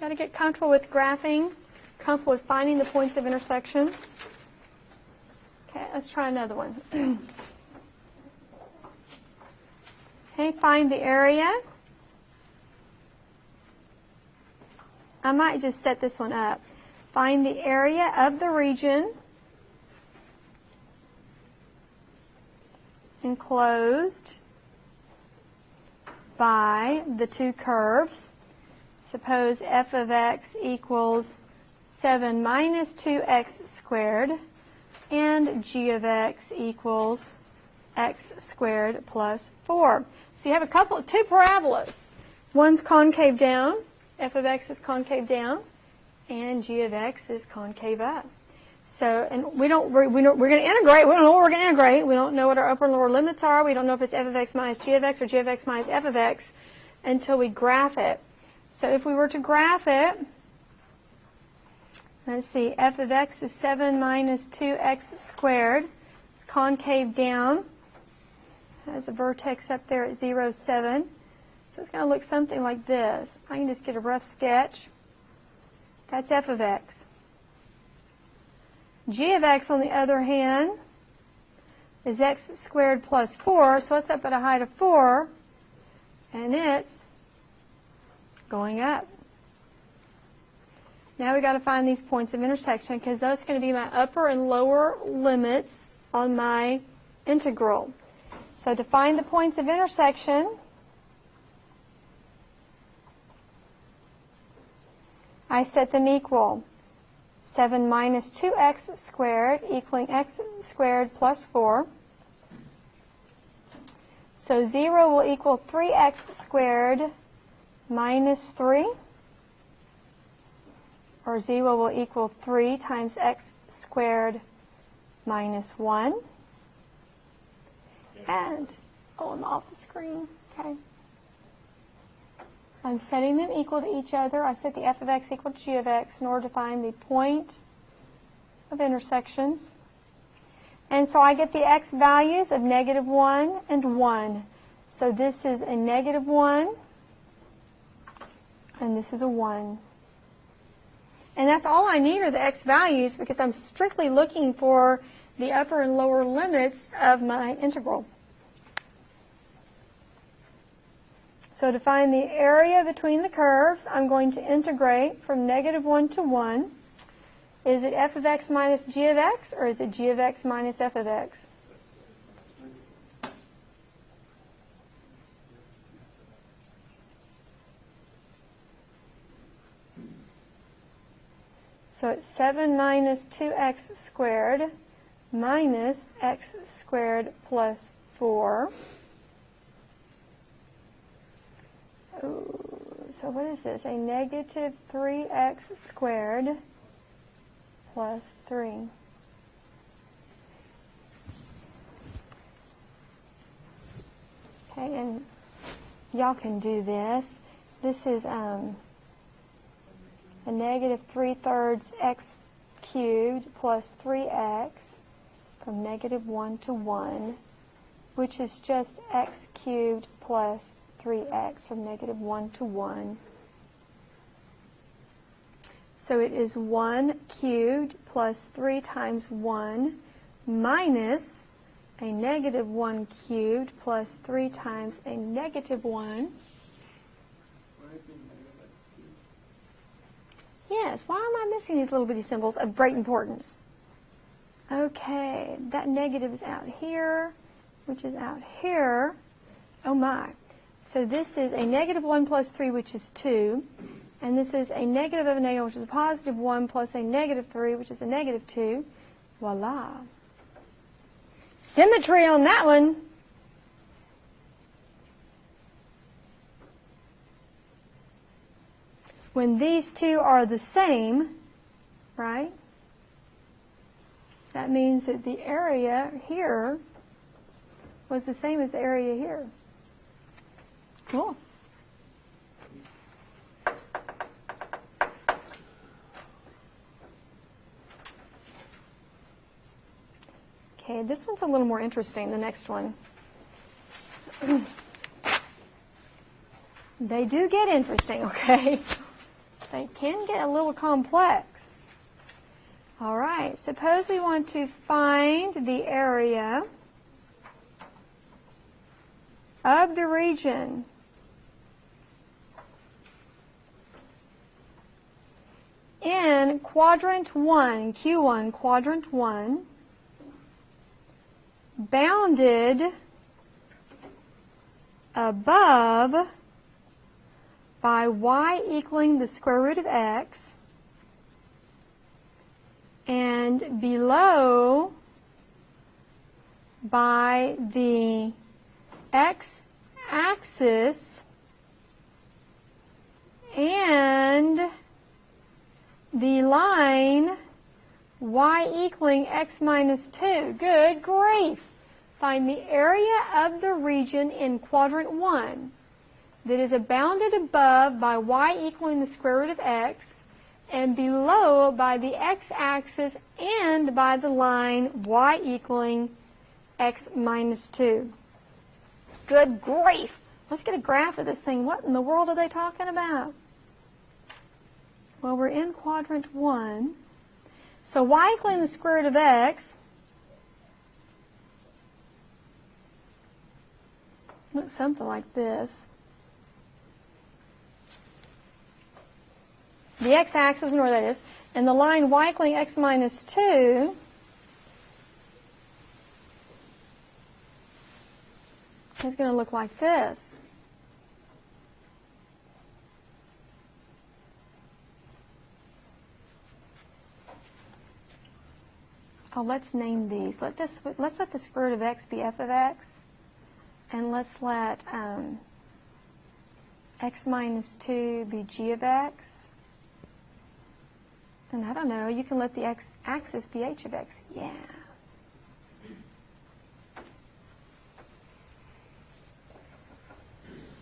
Got to get comfortable with graphing, comfortable with finding the points of intersection. Okay, let's try another one. Okay, find the area. I might just set this one up. Find the area of the region enclosed by the 2 curves. Suppose f of x equals 7 minus 2x squared and g of x equals x squared plus 4. So you have 2 parabolas. One's concave down, f of x is concave down, and g of x is concave up. So, and we're going to integrate. We don't know what we're going to integrate. We don't know what our upper and lower limits are. We don't know if it's f of x minus g of x or g of x minus f of x until we graph it. So if we were to graph it, let's see, f of x is 7 minus 2x squared. It's concave down. Has a vertex up there at 0, 7. So it's going to look something like this. I can just get a rough sketch. That's f of x. G of x, on the other hand, is x squared plus 4. So it's up at a height of 4, and it's going up. Now we've got to find these points of intersection, because that's going to be my upper and lower limits on my integral. So to find the points of intersection, I set them equal. 7 minus 2x squared equaling x squared plus 4. So 0 will equal 3x squared minus 3. Or 0 will equal 3 times x squared minus 1. And, oh, I'm off the screen. Okay. I'm setting them equal to each other. I set the f of x equal to g of x in order to find the point of intersections. And so I get the x values of -1 and 1. So this is a -1, and this is a 1. And that's all I need are the x values because I'm strictly looking for the upper and lower limits of my integral. So to find the area between the curves, I'm going to integrate from -1 to 1. Is it f of x minus g of x, or is it g of x minus f of x? So it's 7 minus 2x squared minus x squared plus 4. So what is this? A negative 3x squared plus 3. Okay, and y'all can do this. This is a negative 3/3 x cubed plus 3x from -1 to 1, which is just x cubed plus 3x from -1 to 1. So it is 1 cubed plus 3 times 1 minus a -1 cubed plus 3 times a -1. Yes, why am I missing these little bitty symbols of great importance? Okay, that negative is out here, which is out here. Oh my. So this is a -1 plus 3, which is 2. And this is a negative of a negative, which is a positive 1, plus a -3, which is a -2. Voila. Symmetry on that one. When these two are the same, right, that means that the area here was the same as the area here. Cool. Okay, this one's a little more interesting, the next one. They do get interesting, okay? They can get a little complex. All right, suppose we want to find the area of the region in quadrant 1, Q1, quadrant 1, bounded above by y equaling the square root of x, and below by the x-axis and the line y equaling x minus 2. Good grief! Find the area of the region in quadrant 1 that is bounded above by y equaling the square root of x and below by the x-axis and by the line y equaling x minus 2. Good grief! Let's get a graph of this thing. What in the world are they talking about? Well, we're in quadrant 1. So y equaling the square root of x looks something like this. The x-axis, we know where that is, and the line y equaling x minus 2 is going to look like this. Oh, let's name these. Let's let the square root of x be f of x, and let's let x minus 2 be g of x. And I don't know, you can let the x-axis be h of x. Yeah.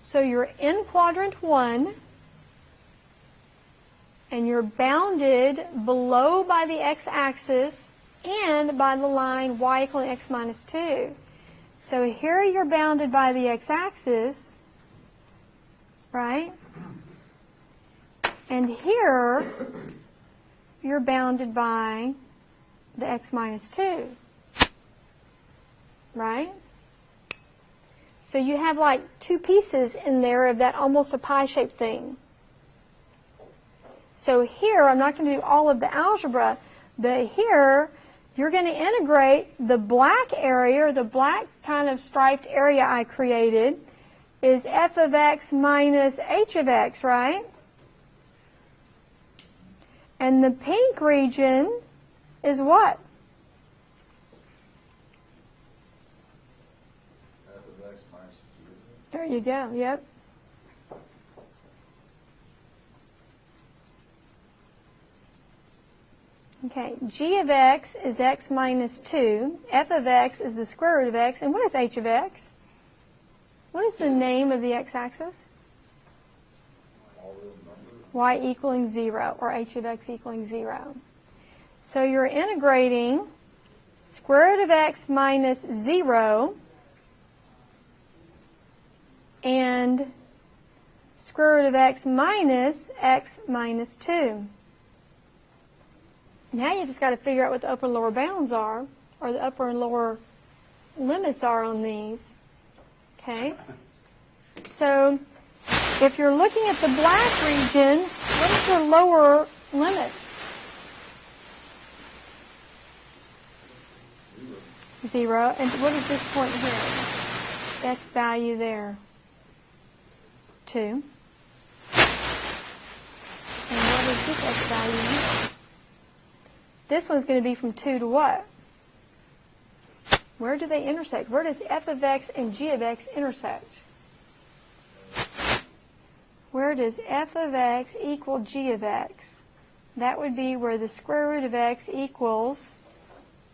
So you're in quadrant 1, and you're bounded below by the x-axis and by the line y equaling x minus 2. So here you're bounded by the x-axis, right? And here you're bounded by the x minus 2, right? So you have like two pieces in there of that almost a pie-shaped thing. So here, I'm not going to do all of the algebra, but here you're going to integrate the black area, or the black kind of striped area I created, is f of x minus h of x, right? And the pink region is what? F of x minus g of x. There you go, yep. Okay, g of x is x minus 2. F of x is the square root of x. And what is h of x? What is the name of the x-axis? All real numbers. Y equaling 0, or h of x equaling 0. So you're integrating square root of x minus 0 and square root of x minus 2. Now you just got to figure out what the upper and lower bounds are, or the upper and lower limits are on these. Okay? So if you're looking at the black region, what is your lower limit? 0. And what is this point here? X value there? 2. And what is this X value here? This one's going to be from 2 to what? Where do they intersect? Where does f of x and g of x intersect? Where does f of x equal g of x? That would be where the square root of x equals,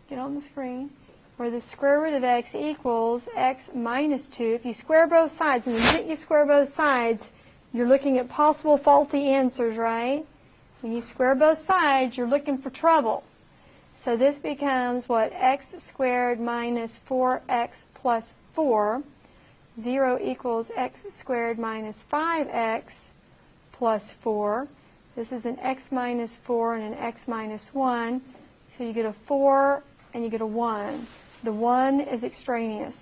get on the screen, where the square root of x equals x minus 2. If you square both sides, and the minute you square both sides, you're looking at possible faulty answers, right? When you square both sides, you're looking for trouble. So this becomes what? X squared minus 4x plus 4. 0 equals x squared minus 5x plus 4. This is an x minus 4 and an x minus 1. So you get a 4 and you get a 1. The 1 is extraneous.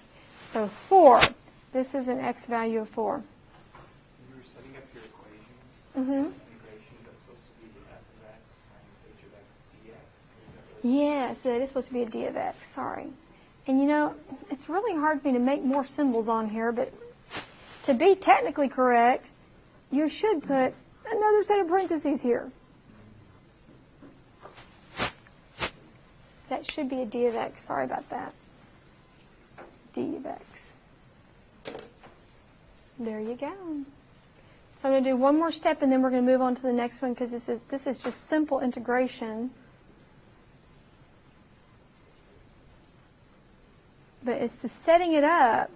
So 4. This is an x value of 4. When you were setting up your equations, Mm-hmm. integration, that's supposed to be the f of x minus h of x dx? Yes, it is supposed to be a d of x. Sorry. And you know, it's really hard for me to make more symbols on here, but to be technically correct, you should put another set of parentheses here. That should be a d of x. Sorry about that. D of x. There you go. So I'm going to do one more step, and then we're going to move on to the next one, because this is just simple integration. But it's the setting it up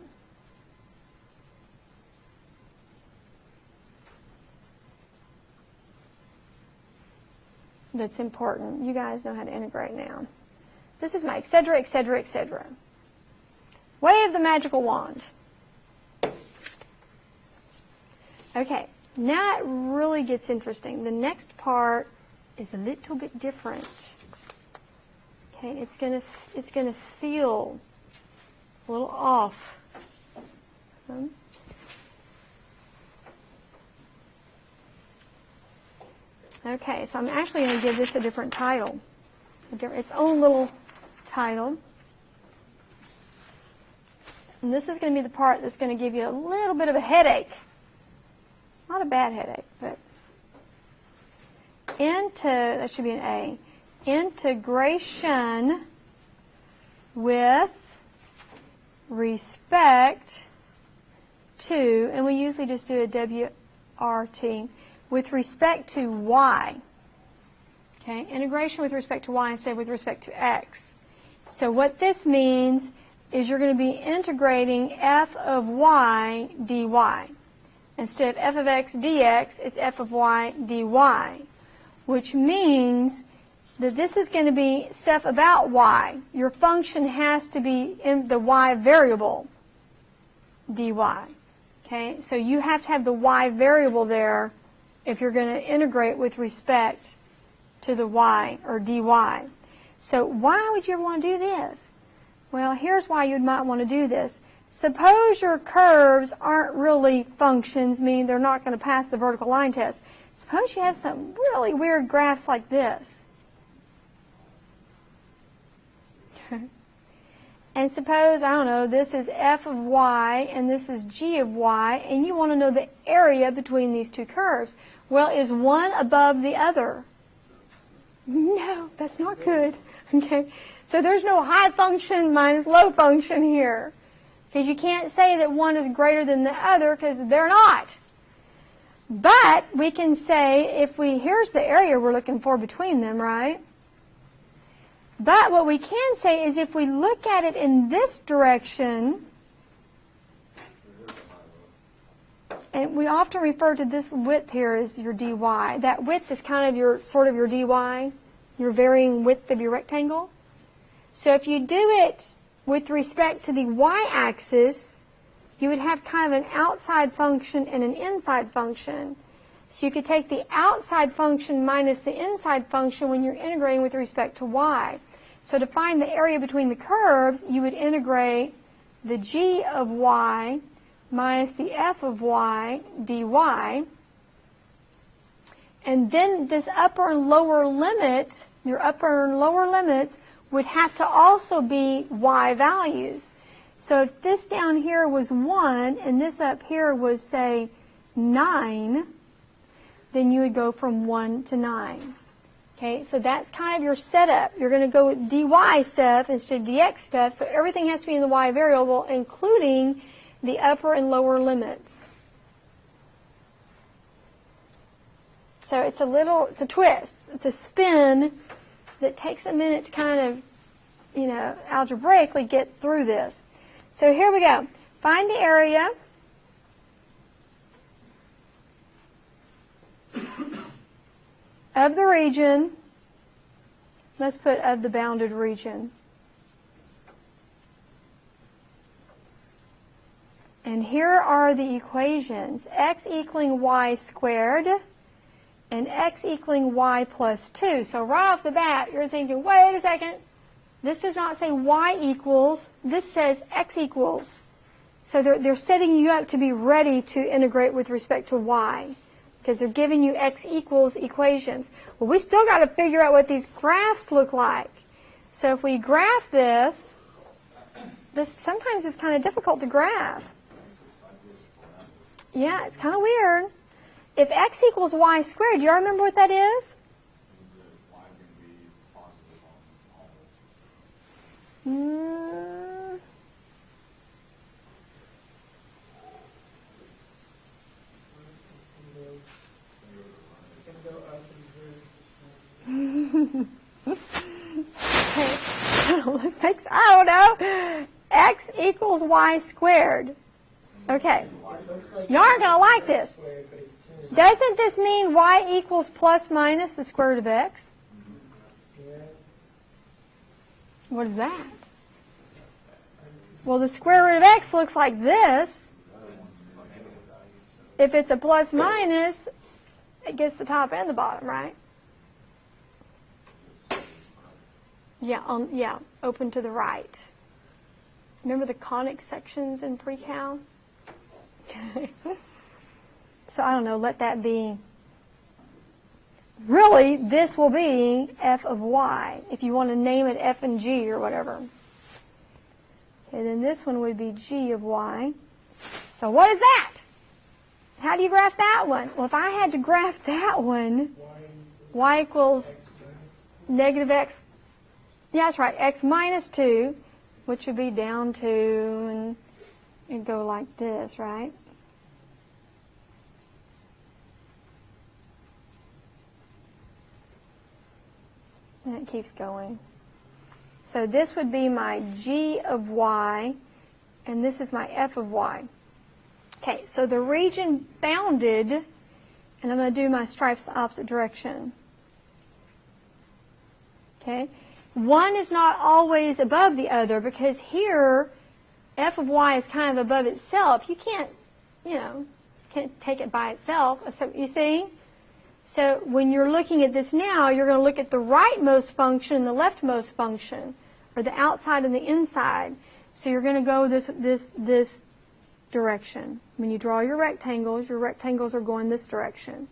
that's important. You guys know how to integrate now. This is my et cetera, et cetera, et cetera. Wave the magical wand. Okay, now it really gets interesting. The next part is a little bit different. Okay, it's gonna feel a little off. Okay, so I'm actually going to give this a different title, its own little title. And this is going to be the part that's going to give you a little bit of a headache. Not a bad headache, but that should be an A. Integration with respect to, and we usually just do a WRT, with respect to y. Okay, integration with respect to y instead of with respect to x. So what this means is you're going to be integrating f of y dy. Instead of f of x dx, it's f of y dy, which means that this is going to be stuff about y. Your function has to be in the y variable, dy. Okay, so you have to have the y variable there if you're going to integrate with respect to the y, or dy. So why would you ever want to do this? Well, here's why you might want to do this. Suppose your curves aren't really functions, meaning they're not going to pass the vertical line test. Suppose you have some really weird graphs like this. And suppose, I don't know, this is f of y and this is g of y, and you want to know the area between these two curves. Well, is one above the other? No, that's not good. Okay, so there's no high function minus low function here, because you can't say that one is greater than the other, because they're not. But we can say, here's the area we're looking for between them, right? But what we can say is if we look at it in this direction, and we often refer to this width here as your dy. That width is kind of your dy, your varying width of your rectangle. So if you do it with respect to the y-axis, you would have kind of an outside function and an inside function. So you could take the outside function minus the inside function when you're integrating with respect to y. So to find the area between the curves, you would integrate the g of y minus the f of y dy. And then this upper and lower limit, your upper and lower limits, would have to also be y values. So if this down here was 1 and this up here was, say, 9, then you would go from 1 to 9. Okay, so that's kind of your setup. You're going to go with dy stuff instead of dx stuff, so everything has to be in the y variable, including the upper and lower limits. So it's a twist. It's a spin that takes a minute to kind of, algebraically get through this. So here we go. Find the area of the region. Let's put of the bounded region. And here are the equations. X equaling y squared and x equaling y plus 2. So right off the bat, you're thinking, wait a second. This does not say y equals. This says x equals. So they're setting you up to be ready to integrate with respect to y, because they're giving you x equals equations. Well, we still got to figure out what these graphs look like. So if we graph this sometimes it's kind of difficult to graph. Yeah, it's kind of weird. If x equals y squared, do you all remember what that is? I don't know. X equals y squared. Okay. You aren't going to like this. Doesn't this mean y equals plus minus the square root of x? What is that? Well, the square root of x looks like this. If it's a plus minus, it gets the top and the bottom, right? Yeah, open to the right. Remember the conic sections in pre-cal? So I don't know, let that be. Really, this will be f of y, if you want to name it f and g or whatever. Okay, then this one would be g of y. So what is that? How do you graph that one? Well, if I had to graph that one, y equals negative x. Yeah, that's right, x minus 2. which would be down to, and go like this, right? And it keeps going. So this would be my g of y, and this is my f of y. Okay, so the region bounded, and I'm going to do my stripes the opposite direction. Okay, one is not always above the other, because here f of y is kind of above itself. You can't, can't take it by itself. So you see? So when you're looking at this now, you're going to look at the rightmost function and the leftmost function, or the outside and the inside. So you're going to go this direction. When you draw your rectangles are going this direction.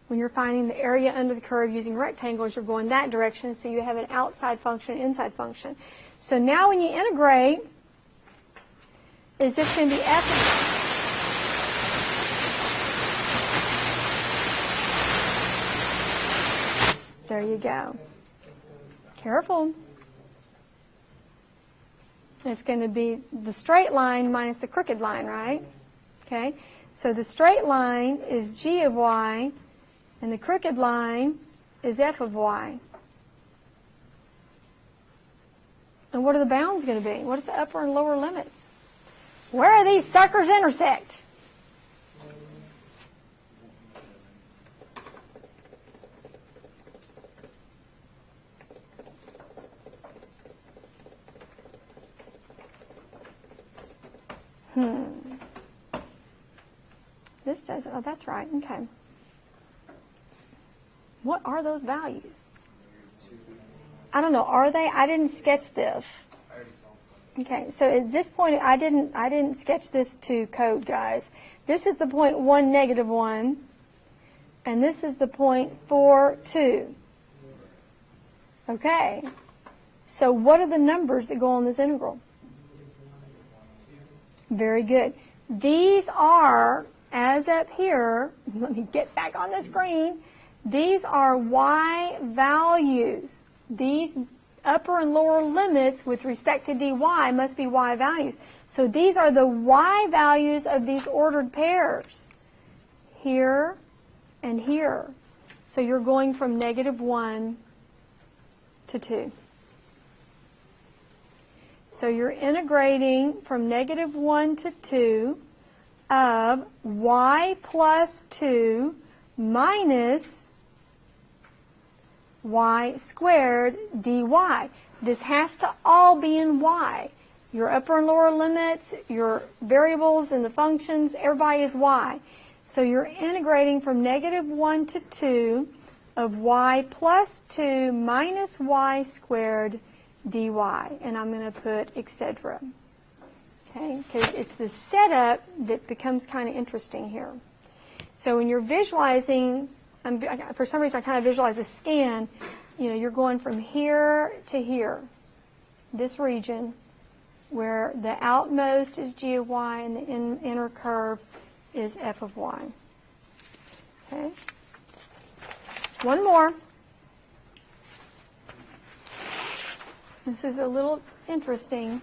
When you're finding the area under the curve using rectangles, you're going that direction, so you have an outside function, inside function. So now when you integrate, is this going to be f? There you go. Careful. It's going to be the straight line minus the crooked line, right? Okay. So the straight line is g of y, and the crooked line is f of y. And what are the bounds going to be? What is the upper and lower limits? Where are these suckers intersect? This doesn't, oh, that's right, okay. What are those values? I don't know, are they? I didn't sketch this. Okay, so at this point, I didn't sketch this to code, guys. This is the point 1, negative 1, and this is the point 4, 2. Okay, so what are the numbers that go on this integral? Very good. These are, as up here, let me get back on the screen, these are y values. These upper and lower limits with respect to dy must be y values. So these are the y values of these ordered pairs, here and here. So you're going from negative 1 to 2. So you're integrating from negative 1 to 2 of y plus 2 minus y squared dy. This has to all be in y. Your upper and lower limits, your variables and the functions, everybody is y. So you're integrating from negative 1 to 2 of y plus 2 minus y squared dy, and I'm going to put etc. Okay, because it's the setup that becomes kind of interesting here. So when you're visualizing, for some reason I kind of visualize a scan, you're going from here to here, this region, where the outmost is g of y and the inner curve is f of y. Okay, one more. This is a little interesting.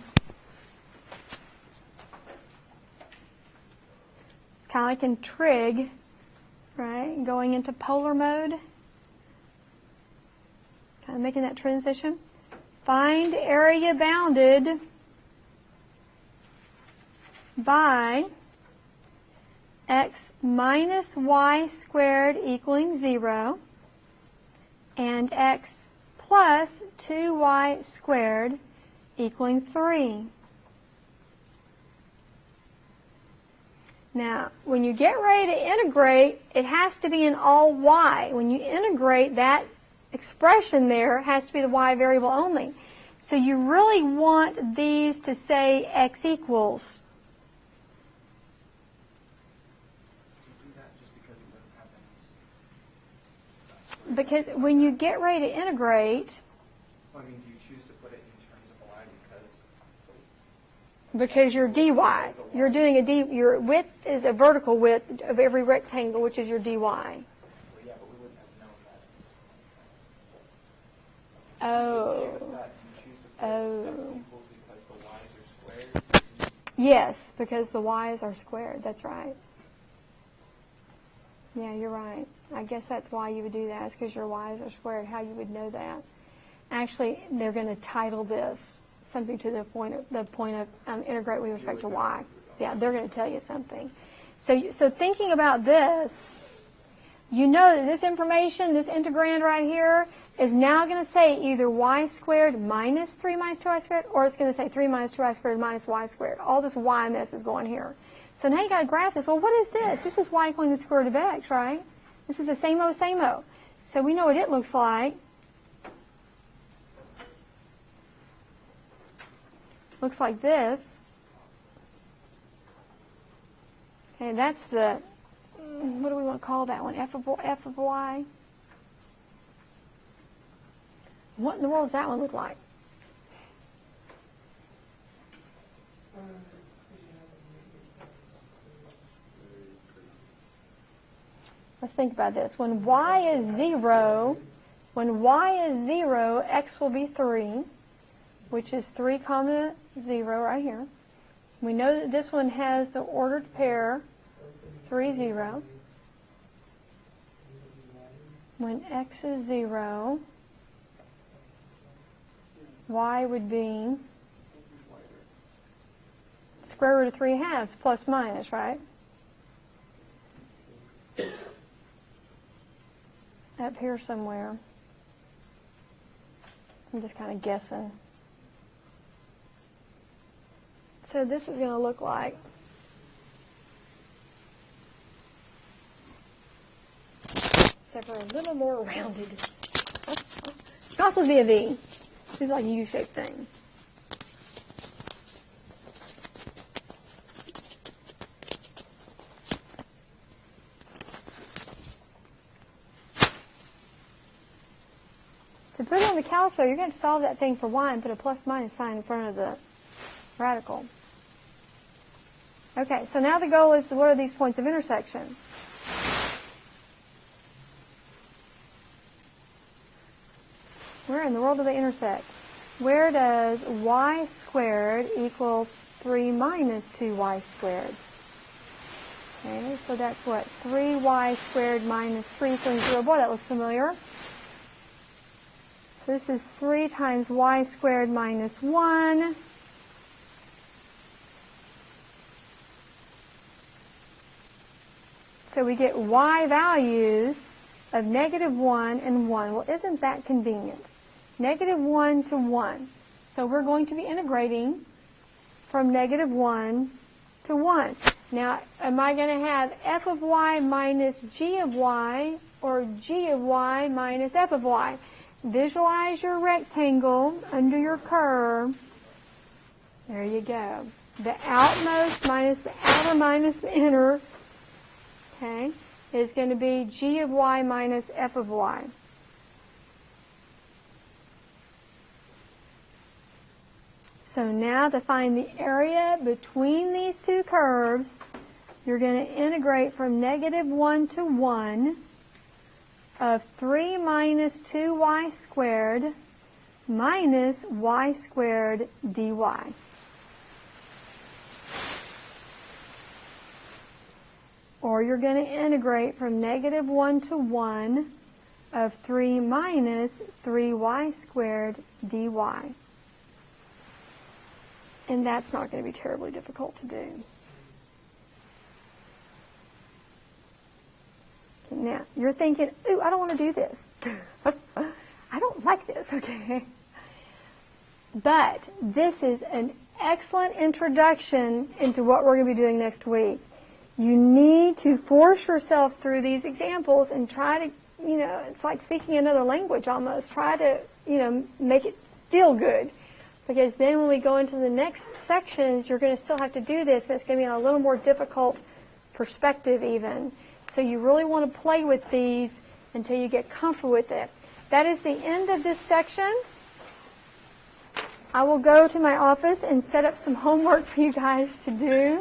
It's kind of like in trig, right? Going into polar mode. Kind of making that transition. Find area bounded by x minus y squared equaling 0 and x plus 2y squared equaling 3. Now, when you get ready to integrate, it has to be in all y. When you integrate, that expression there has to be the y variable only. So you really want these to say x equals. Because when you get ready to integrate, I mean, do you choose to put it in terms of y because your dy, you're doing your width is a vertical width of every rectangle, which is your dy. Well, yeah, but we wouldn't have known that. Oh. Just gave us that. Do you choose to put x equals because the y is Yes, because the y's are squared. That's right. Yeah, you're right. I guess that's why you would do that, is because your y's are squared, how you would know that. Actually, they're going to title this something to the point of integrate with respect to y. Yeah, they're going to tell you something. So thinking about this, you know that this information, this integrand right here, is now going to say either y squared minus 3 minus 2y squared, or it's going to say 3 minus 2y squared minus y squared. All this y mess is going here. So now you got to graph this. Well, what is this? This is y equaling the square root of x, right? This is the same-o, same-o. So we know what it looks like. Looks like this. Okay, that's the, what do we want to call that one? F of y? What in the world does that one look like? Let's think about this. When y is 0, x will be 3, which is 3 comma 0 right here. We know that this one has the ordered pair 3, 0. When x is 0, y would be square root of 3 halves plus minus, right? Up here somewhere. I'm just kind of guessing. So this is going to look like except for a little more rounded. It can also be a V. It's like a U-shaped thing. To put it on the calculator, you're going to solve that thing for y and put a plus minus sign in front of the radical. Okay, so now the goal is, what are these points of intersection? Where in the world do they intersect? Where does y squared equal 3 minus 2y squared? Okay, so that's what? 3y squared minus 3 equals 0. Boy, that looks familiar. So this is 3 times y squared minus 1. So we get y values of -1 and 1. Well, isn't that convenient? -1 to 1. So we're going to be integrating from -1 to 1. Now, am I going to have f of y minus g of y or g of y minus f of y? Visualize your rectangle under your curve. There you go. The outmost minus the outer minus the inner, okay, is going to be g of y minus f of y. So now to find the area between these two curves, you're going to integrate from -1 to 1 of 3 minus 2y squared minus y squared dy. Or you're going to integrate from -1 to 1 of 3 minus 3y squared dy. And that's not going to be terribly difficult to do. Now, you're thinking, ooh, I don't want to do this. I don't like this, okay? But this is an excellent introduction into what we're going to be doing next week. You need to force yourself through these examples and try to, it's like speaking another language almost. Try to, make it feel good. Because then when we go into the next sections, you're going to still have to do this. And it's going to be on a little more difficult perspective even. So you really want to play with these until you get comfortable with it. That is the end of this section. I will go to my office and set up some homework for you guys to do.